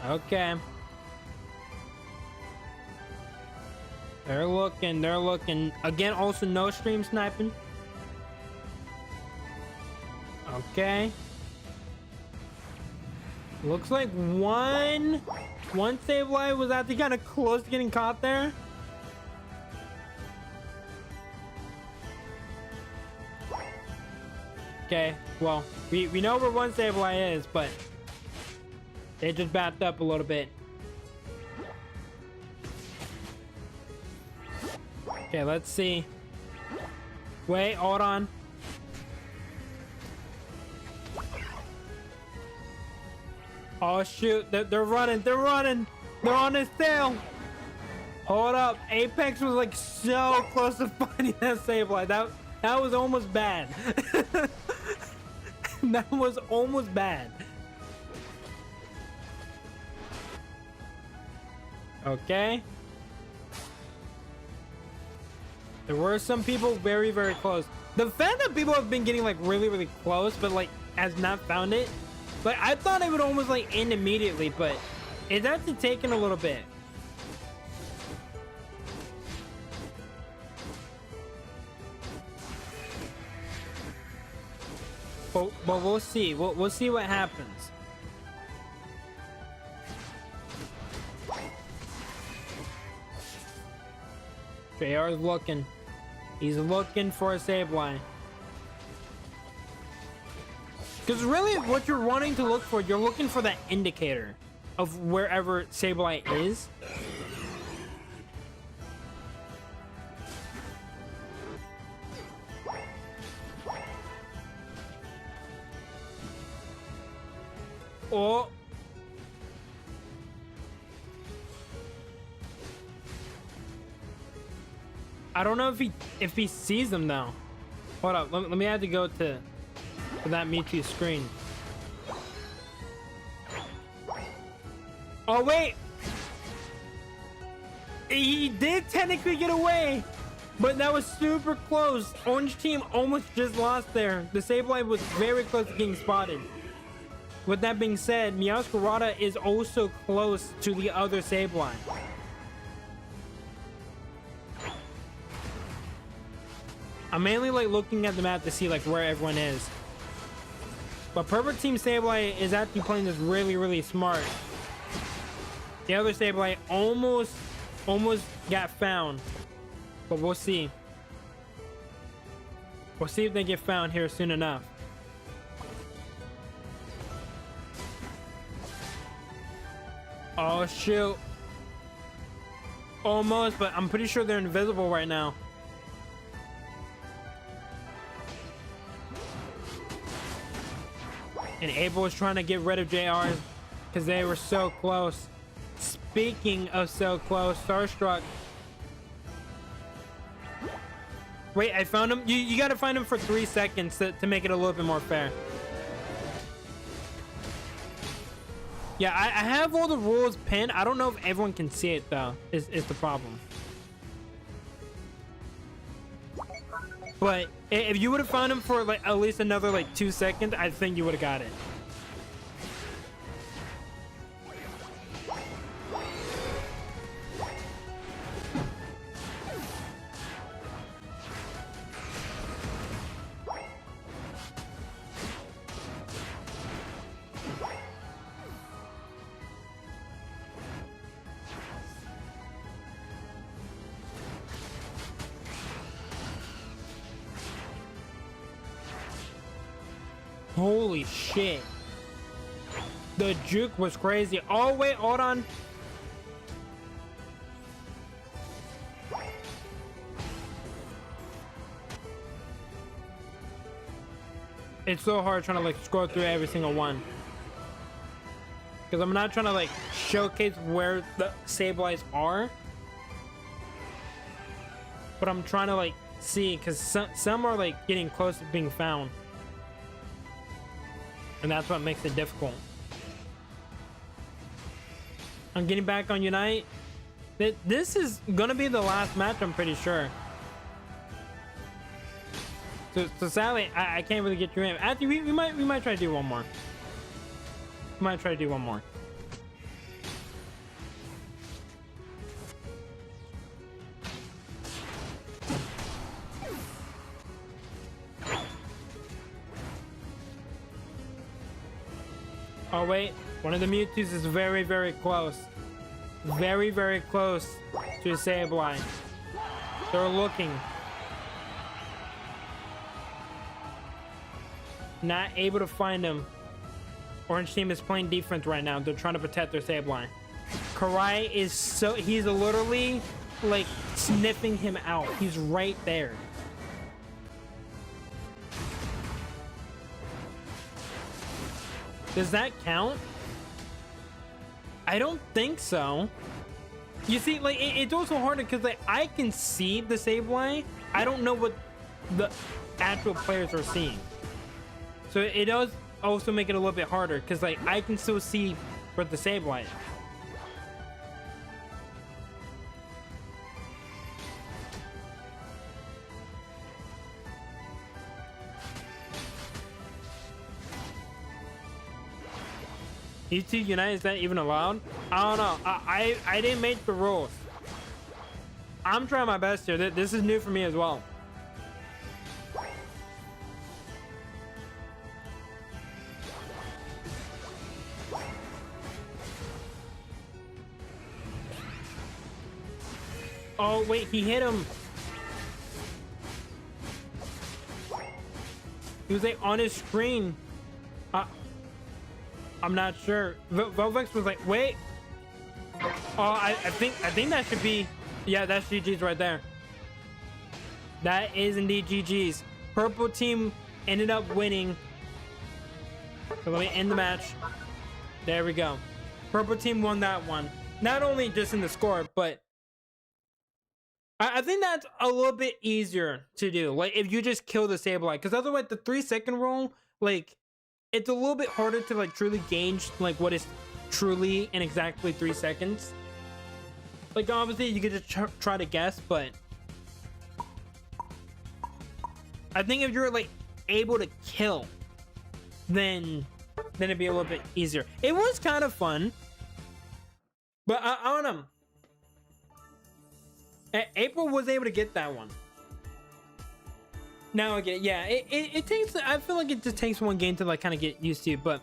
Okay. They're looking. Again, also no stream sniping. Okay. Looks like one Sableye was actually kind of close to getting caught there. Okay, well, we know where one Sableye is, but they just backed up a little bit. Okay, let's see. Wait, hold on. Oh shoot, they're running. They're on his tail. Hold up. Apex was like so close to finding that Sableye. That was almost bad. That was almost bad. Okay. There were some people very, very close. The fact that people have been getting like really, really close, but like has not found it. Like I thought it would almost like end immediately, but it's actually taken a little bit. But we'll see. We'll see what happens. JR is looking. He's looking for a Sableye. Because really, what you're wanting to look for, you're looking for that indicator of wherever Sableye is. Oh. I don't know if he sees them though. Hold up, let me have to go to that Mewtwo screen. Oh wait, he did technically get away, but that was super close. Orange team almost just lost there. The Sableye was very close to getting spotted. With that being said, Meowscarada is also close to the other Sableye. I'm mainly like looking at the map to see like where everyone is. But Purple Team Sableye is actually playing this really smart. The other Sableye almost got found. But we'll see. We'll see if they get found here soon enough. Oh shoot. Almost, but I'm pretty sure they're invisible right now. And Abel was trying to get rid of JR's because they were so close. Speaking of so close, Starstruck. Wait, I found him. You gotta find him for 3 seconds to make it a little bit more fair. Yeah, I have all the rules pinned. I don't know if everyone can see it though, is the problem. But if you would have found him for like at least another like 2 seconds, I think you would have got it. Holy shit. The juke was crazy. Oh, wait, hold on. It's so hard trying to like scroll through every single one. Because I'm not trying to like showcase where the Sableyes are. But I'm trying to like see because some are like getting close to being found. And that's what makes it difficult. I'm getting back on Unite. This is gonna be the last match, I'm pretty sure. So sadly, I can't really get you in. Actually, we might try to do one more. We might try to do one more. Oh wait, one of the Mewtwo's is very close. Very close to a Sableye. They're looking. Not able to find him. Orange team is playing defense right now. They're trying to protect their Sableye. Karai is he's literally like sniffing him out. He's right there. Does that count? I don't think so. You see, like it's also harder because like I can see the Sableye. I don't know what the actual players are seeing. So it does also make it a little bit harder because like I can still see where the Sableye is. These two Unite, is that even allowed? I don't know. I didn't make the rules. I'm trying my best here. This is new for me as well. Oh wait, he hit him. He was like on his screen. I'm not sure. Velvex was like, wait. Oh, I think that should be, yeah, that's GG's right there. That is indeed GG's. Purple team ended up winning. So let me end the match. There we go. Purple team won that one. Not only just in the score, but I think that's a little bit easier to do. Like if you just kill the Sableye, because otherwise the 3-second rule, like it's a little bit harder to like truly gauge like what is truly in exactly 3 seconds. Like obviously you could just try to guess, but I think if you're like able to kill, then it'd be a little bit easier. It was kind of fun, but I don't know. April was able to get that one. Now again, yeah, it takes. I feel like it just takes one game to like kind of get used to. But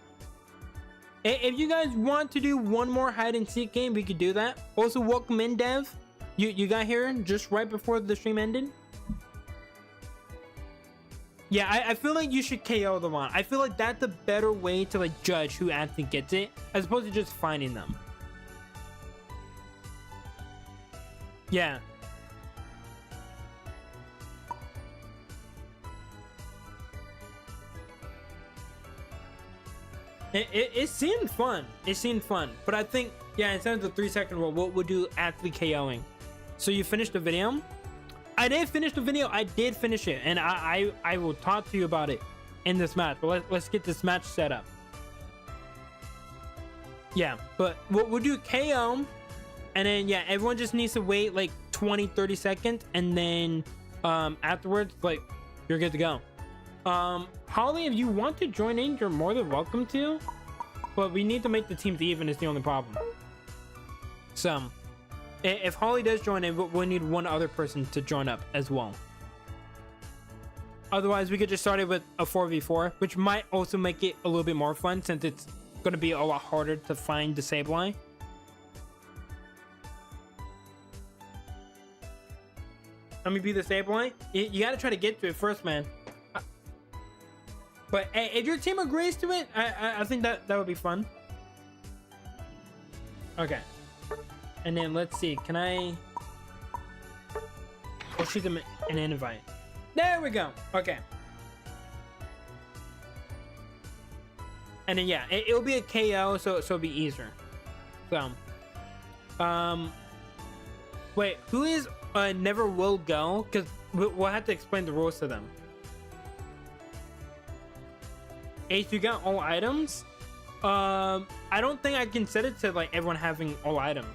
if you guys want to do one more hide and seek game, we could do that. Also, welcome in, Dev. You got here just right before the stream ended. Yeah, I feel like you should KO them on. I feel like that's a better way to like judge who actually gets it, as opposed to just finding them. Yeah. It seemed fun. It seemed fun. But I think, yeah, instead of the 3-second rule, what we'll do actually KOing. So you finished the video? I did finish the video. I did finish it. And I will talk to you about it in this match. But let's get this match set up. Yeah, but we'll do KO. And then, yeah, everyone just needs to wait like 20-30 seconds. And then afterwards, like, you're good to go. Holly, if you want to join in, you're more than welcome to, but we need to make the teams even is the only problem. So if Holly does join in, we'll need one other person to join up as well. Otherwise we could just start it with a 4v4, which might also make it a little bit more fun since it's going to be a lot harder to find the Sableye. Let me be the Sableye. You got to try to get to it first, man. But hey, if your team agrees to it, I think that would be fun. Okay. And then let's see. Can I... I'll shoot them an invite. There we go. Okay. And then yeah, it'll be a KO, so it'll be easier. So, wait, who is never will go? Because we'll have to explain the rules to them. Ace, you got all items? I don't think I can set it to like everyone having all items.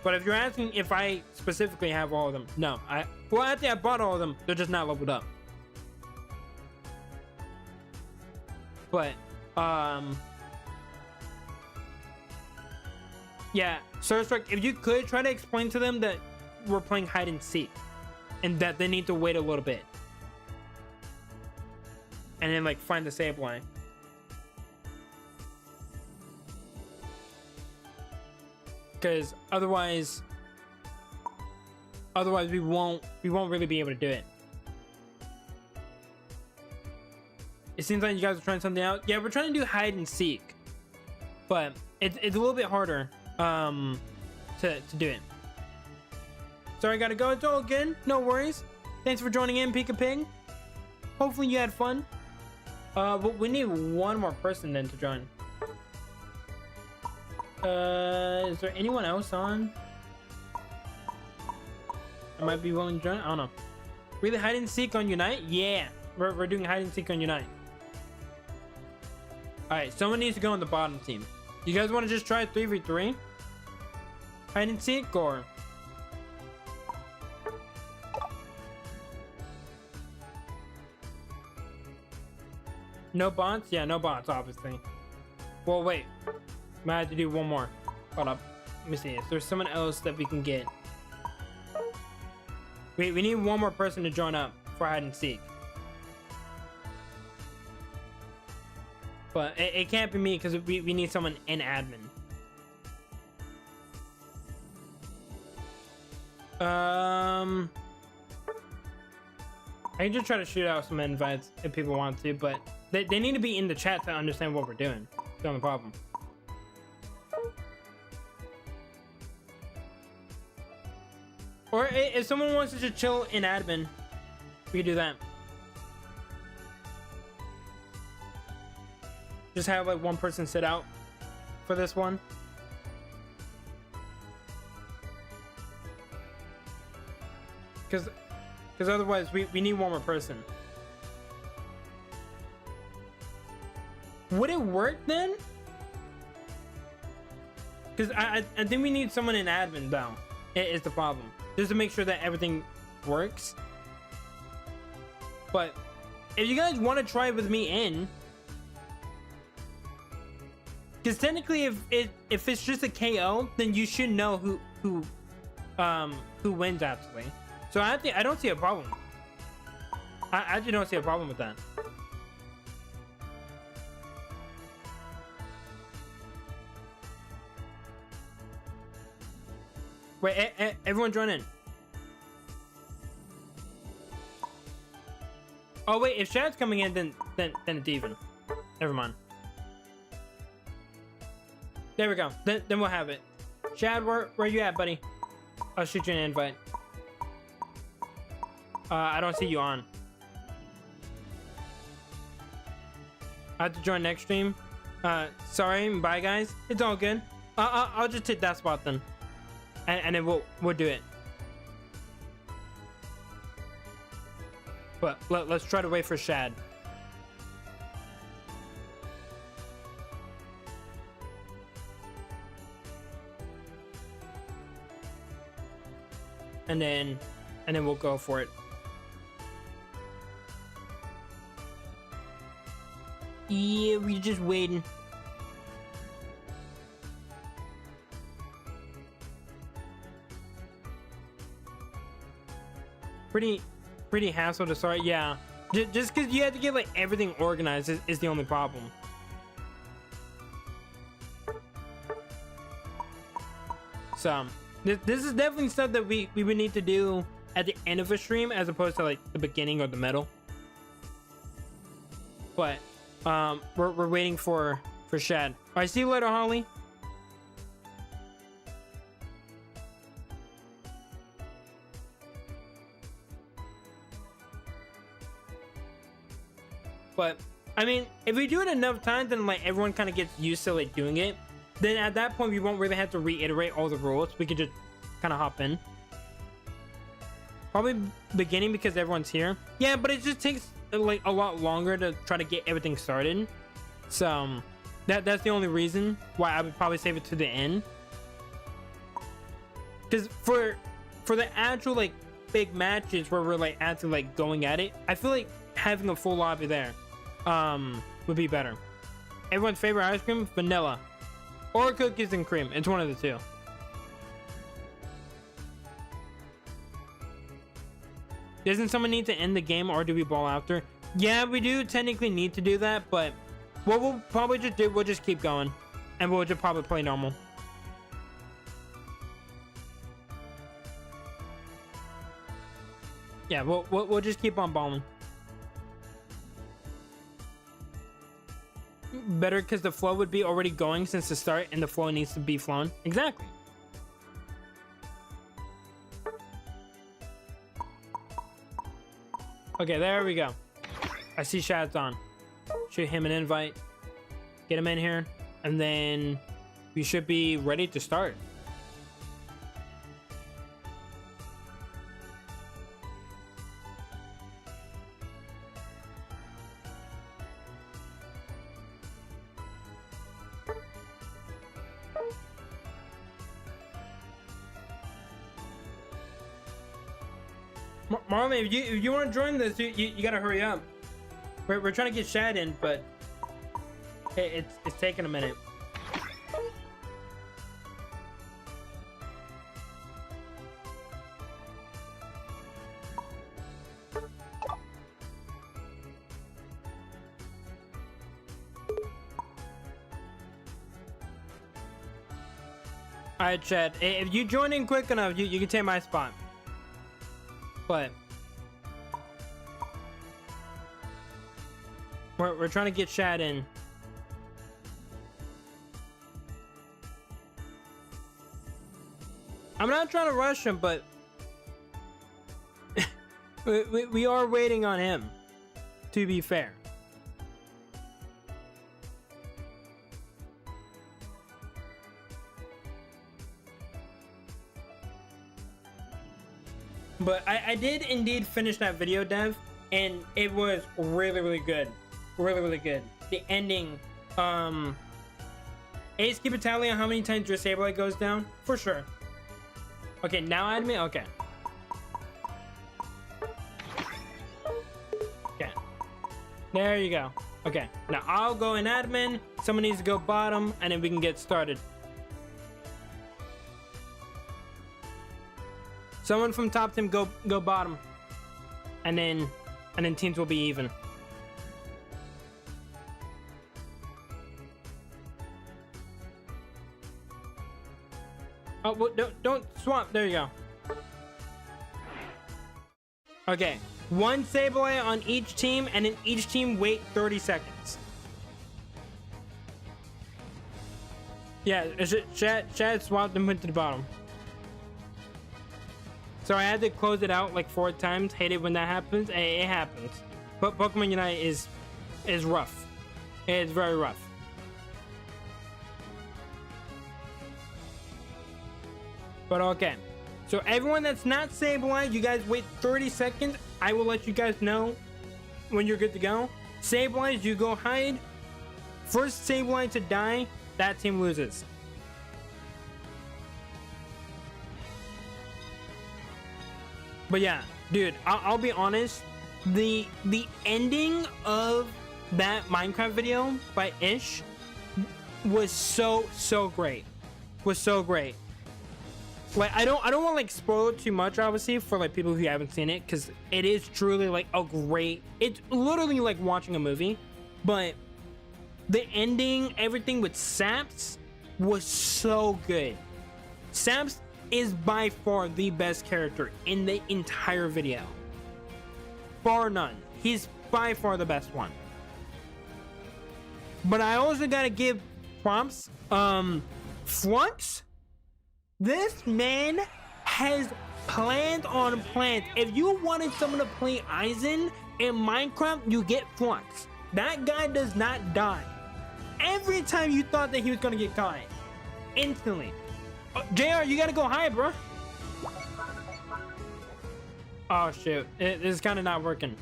But if you're asking if I specifically have all of them, no. Well, I think I bought all of them. They're just not leveled up. But yeah, Surstrike, if you could try to explain to them that we're playing hide and seek and that they need to wait a little bit. And then like find the Sableye. Because otherwise we won't really be able to do it. It seems like you guys are trying something out. Yeah, we're trying to do hide and seek, but it's a little bit harder to do it. Sorry, I gotta go. It's all good. No worries. Thanks for joining in, Pika Pig. Hopefully you had fun. But we need one more person then to join. Is there anyone else on? I might be willing to join. I don't know. Really, hide and seek on Unite? Yeah, we're doing hide and seek on Unite. All right, someone needs to go on the bottom team. You guys want to just try 3v3? Hide and seek or? No bots? Yeah, no bots, obviously. Well, wait. Might have to do one more. Hold up. Let me see. If there's someone else that we can get. We need one more person to join up for hide and seek. But it can't be me because we need someone in admin. I can just try to shoot out some invites if people want to, but they need to be in the chat to understand what we're doing. That's the only problem. Or if someone wants to just chill in admin, we can do that. just have like one person sit out for this one. Because otherwise we need one more person. Would it work then? Because I think we need someone in admin though. Is the problem. Just to make sure that everything works. But if you guys want to try with me in, because technically if it's just a KO, then you should know who wins actually. So I don't see a problem. I actually don't see a problem with that. Wait, everyone join in. Oh wait, if Shad's coming in, then it's even. Never mind. There we go. Then we'll have it. Shad, where you at, buddy? I'll shoot you an invite. I don't see you on. I have to join next stream. Sorry, bye guys. It's all good. I'll just hit that spot then, and then we'll do it. But let's try to wait for Shad. And then we'll go for it. Yeah, we're just waiting. Pretty hassle to start. Yeah, just because you have to get like everything organized is the only problem. So this is definitely stuff that we would need to do at the end of a stream as opposed to like the beginning or the middle. But we're waiting for Shad. All right, see you later, Holly. But I mean, if we do it enough times, then like everyone kind of gets used to like doing it. Then at that point, we won't really have to reiterate all the rules. We could just kind of hop in. Probably beginning because everyone's here. Yeah, but it just takes like a lot longer to try to get everything started. So that's the only reason why I would probably save it to the end. Because for the actual like big matches where we're like actually like going at it, I feel like having a full lobby there would be better. Everyone's favorite ice cream, vanilla or cookies and cream. It's one of the two. Doesn't someone need to end the game or do we ball after? Yeah, we do technically need to do that, but what we'll probably just do, we'll just keep going and we'll just probably play normal. Yeah, we'll just keep on balling. Better because the flow would be already going since the start and the flow needs to be flown. Exactly. Okay, there we go. I see Shad's on. Shoot him an invite. Get him in here. And then we should be ready to start. Marlon, if you want to join this, you gotta hurry up. We're trying to get Shad in, but it's taking a minute. Alright, Chad, if you join in quick enough, you can take my spot. But we're trying to get Shad in. I'm not trying to rush him, but we are waiting on him, to be fair. But I did indeed finish that video, Dev, and it was really, really good. Really, really good. The ending, Ace, keep a tally on how many times your Sableye goes down, for sure. Okay, now admin, okay. Okay. There you go. Okay, now I'll go in admin, someone needs to go bottom, and then we can get started. Someone from top team go bottom. And then teams will be even. Oh, well, don't swap. There you go. Okay, one Sableye on each team, and then each team wait 30 seconds. Yeah, Chad swapped and went to the bottom. So I had to close it out like 4 times. Hate it when that happens. It happens. But Pokemon Unite is rough. It's very rough. But okay. So everyone that's not Sableye, you guys wait 30 seconds. I will let you guys know when you're good to go. Sableyes, you go hide. First Sableye to die, that team loses. But yeah, dude, I'll be honest. The ending of that Minecraft video by Ish was so great. Was so great. Like I don't want to like spoil it too much, obviously, for like people who haven't seen it, because it is truly like a great. It's literally like watching a movie, but the ending, everything with Saps was so good. Saps is by far the best character in the entire video. Bar none. He's by far the best one. But I also gotta give prompts. Flux? This man has planned on plans. If you wanted someone to play Aizen in Minecraft, you get Flux. That guy does not die. Every time you thought that he was gonna get caught, instantly. JR, you gotta go hide, bro. Oh shoot, this is kind of not working.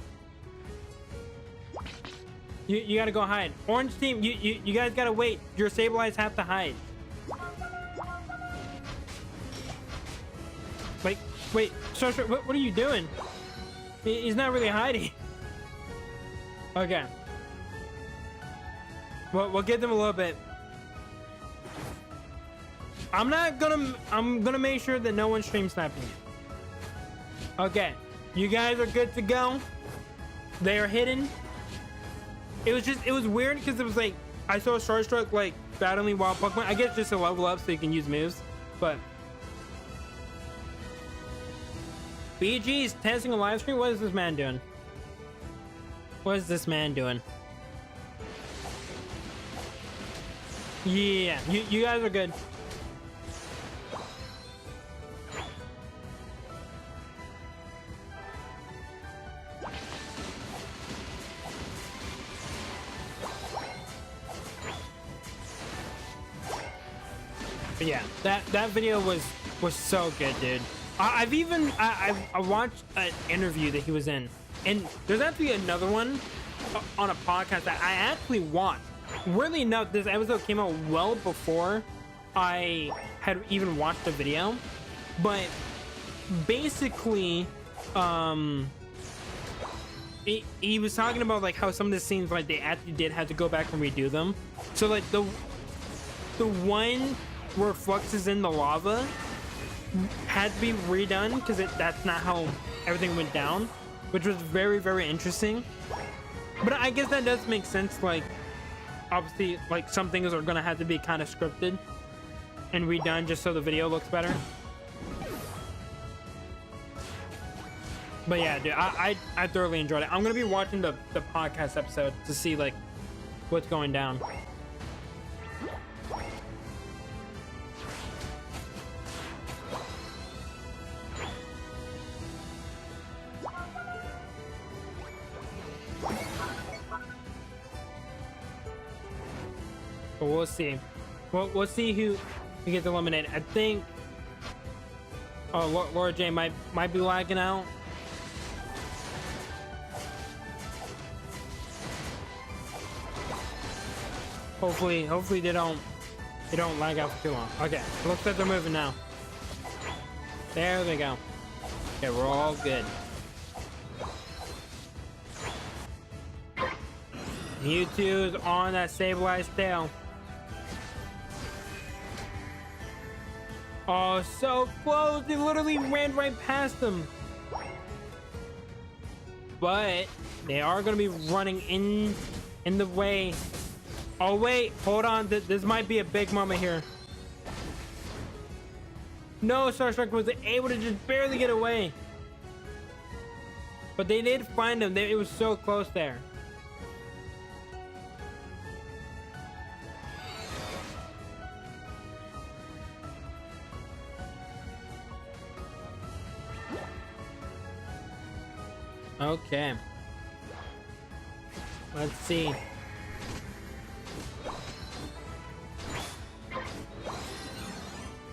You gotta go hide. Orange team, you guys gotta wait. Your Sableyes have to hide. Like, wait, what are you doing? He's not really hiding. Okay. Well, we'll give them a little bit. I'm gonna make sure that no one's stream snapping it. Okay, you guys are good to go. They are hidden. It was weird because it was like I saw Starstruck like battling wild Pokemon. I guess just to level up so you can use moves, but BG's testing a live stream. What is this man doing? What is this man doing? Yeah, you guys are good. But yeah, that video was so good, dude. I watched an interview that he was in, and there's actually another one on a podcast that I actually watched. Weirdly enough, this episode came out well before I had even watched the video, but basically, he was talking about like how some of the scenes like they actually did have to go back and redo them. So like the one where Flux is in the lava had to be redone because that's not how everything went down, which was very interesting. But I guess that does make sense. Like obviously, like some things are gonna have to be kind of scripted and redone just so the video looks better. But yeah, dude, I thoroughly enjoyed it. I'm gonna be watching the podcast episode to see like what's going down. But we'll see. We'll see who gets eliminated. I think Oh, Laura J might be lagging out. Hopefully they don't lag out for too long. Okay, looks like they're moving now. There they go. Okay, we're all good. Mewtwo's on that stabilized tail. Oh, so close. They literally ran right past them. But they are going to be running in the way. Oh, wait. Hold on. This might be a big moment here. No, Starstruck was able to just barely get away. But they did find him. It was so close there. Okay. Let's see.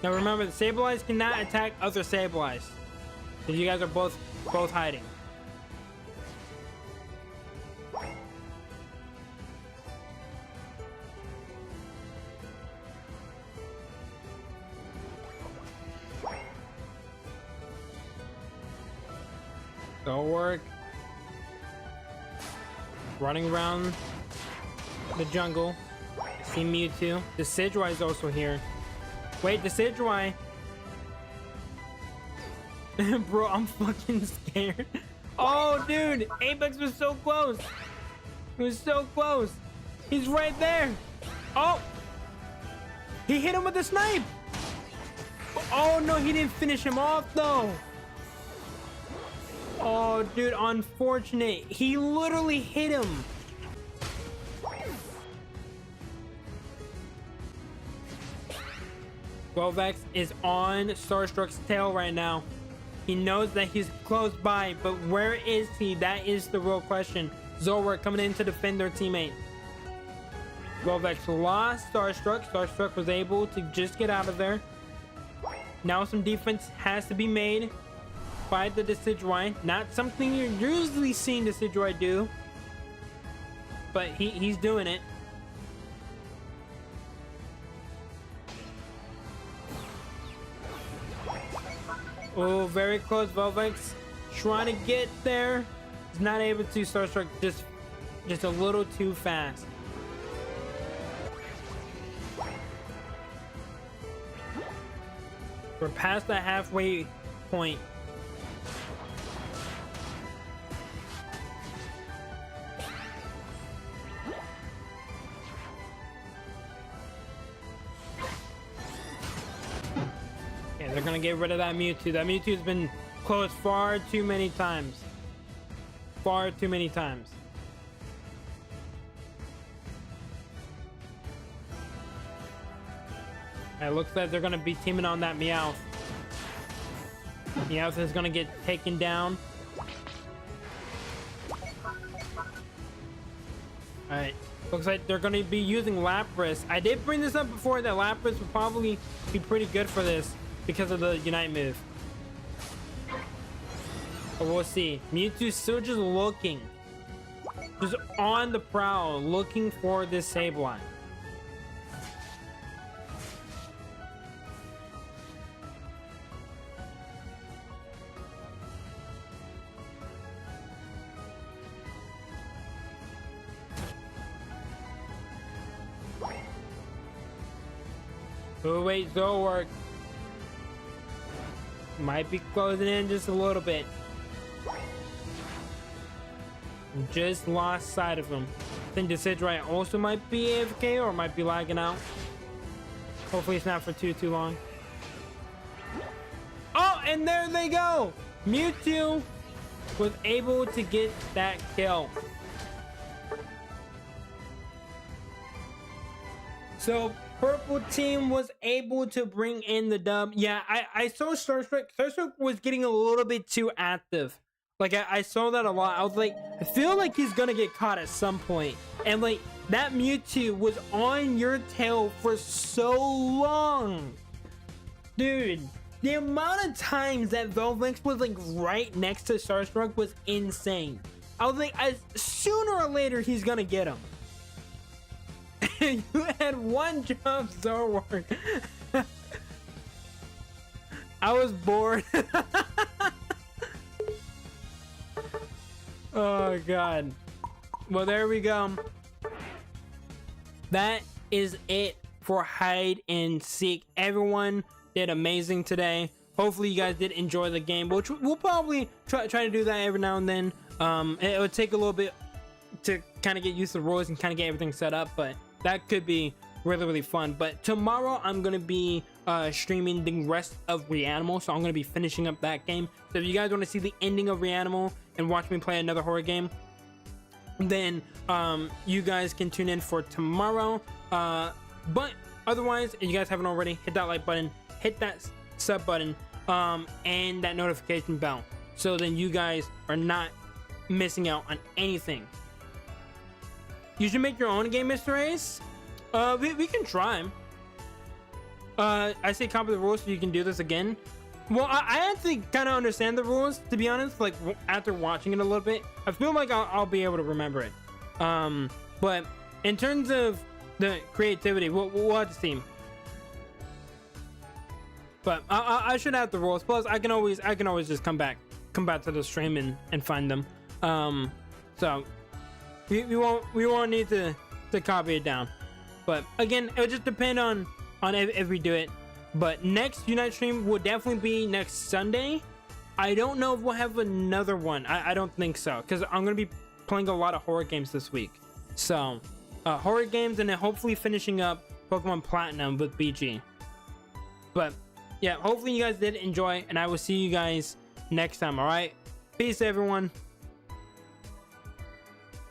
Now remember, the Sableyes cannot attack other Sableyes. Because you guys are both hiding. Go work. Running around the jungle. I see Mewtwo. The Sidgewai is also here. Wait, the Sidgewai. Bro, I'm fucking scared. Oh, dude. Apex was so close. It was so close. He's right there. Oh. He hit him with a snipe. Oh, no. He didn't finish him off, though. Oh, dude, unfortunate. He literally hit him. Volvex is on Starstruck's tail right now. He knows that he's close by, but where is he? That is the real question. Zolwork coming in to defend their teammate. Volvex lost Starstruck. Starstruck was able to just get out of there. Now some defense has to be made by the Decidueye. Not something you're usually seeing Decidueye do, but he's doing it. Oh, very close. Volvex trying to get there. He's not able to. Starstruck just a little too fast. We're past the halfway point. They're gonna get rid of that Mewtwo. That Mewtwo's been close far too many times. Far too many times. It looks like they're gonna be teaming on that Meowth. Meowth is gonna get taken down. Alright. Looks like they're gonna be using Lapras. I did bring this up before that Lapras would probably be pretty good for this because of the Unite move. But we'll see. Mewtwo's still just looking. Just on the prowl, looking for this Sableye. Oh wait, Zolwork might be closing in just a little bit. Just lost sight of him. I think the Decidueye also might be AFK or might be lagging out. Hopefully it's not for too long. Oh, and there they go! Mewtwo was able to get that kill. So purple team was able to bring in the dub. Yeah, I saw Starstruck. Starstruck was getting a little bit too active. Like, I saw that a lot. I was like, I feel like he's gonna get caught at some point. And like, that Mewtwo was on your tail for so long. Dude, The amount of times that Velvex was like right next to Starstruck was insane. I was like, sooner or later he's gonna get him. You had one jump, Zorward. I was bored. Oh god. Well, there we go. That is it for hide and seek. Everyone did amazing today. Hopefully you guys did enjoy the game, which we'll probably try to do that every now and then. It would take a little bit to kind of get used to the rules and kind of get everything set up, but that could be really fun. But tomorrow I'm gonna be streaming the rest of Reanimal, so I'm gonna be finishing up that game. So if you guys want to see the ending of Reanimal and watch me play another horror game, then you guys can tune in for tomorrow. But otherwise, if you guys haven't already, hit that like button, hit that sub button, and that notification bell, so then you guys are not missing out on anything. You should make your own game, Mr. Ace. We can try. I say copy the rules so you can do this again. Well, I actually kind of understand the rules, to be honest. Like, after watching it a little bit, I feel like I'll be able to remember it. But in terms of the creativity, we'll have to see. But I should have the rules. Plus, I can always just come back to the stream and find them. So we won't need to copy it down. But again, it would just depend on if we do it. But next Unite stream will definitely be next Sunday. I don't know if we'll have another one. I don't think so, because I'm gonna be playing a lot of horror games this week. So horror games, and then hopefully finishing up Pokemon Platinum with BG. But yeah, hopefully you guys did enjoy, and I will see you guys next time. All right, peace everyone.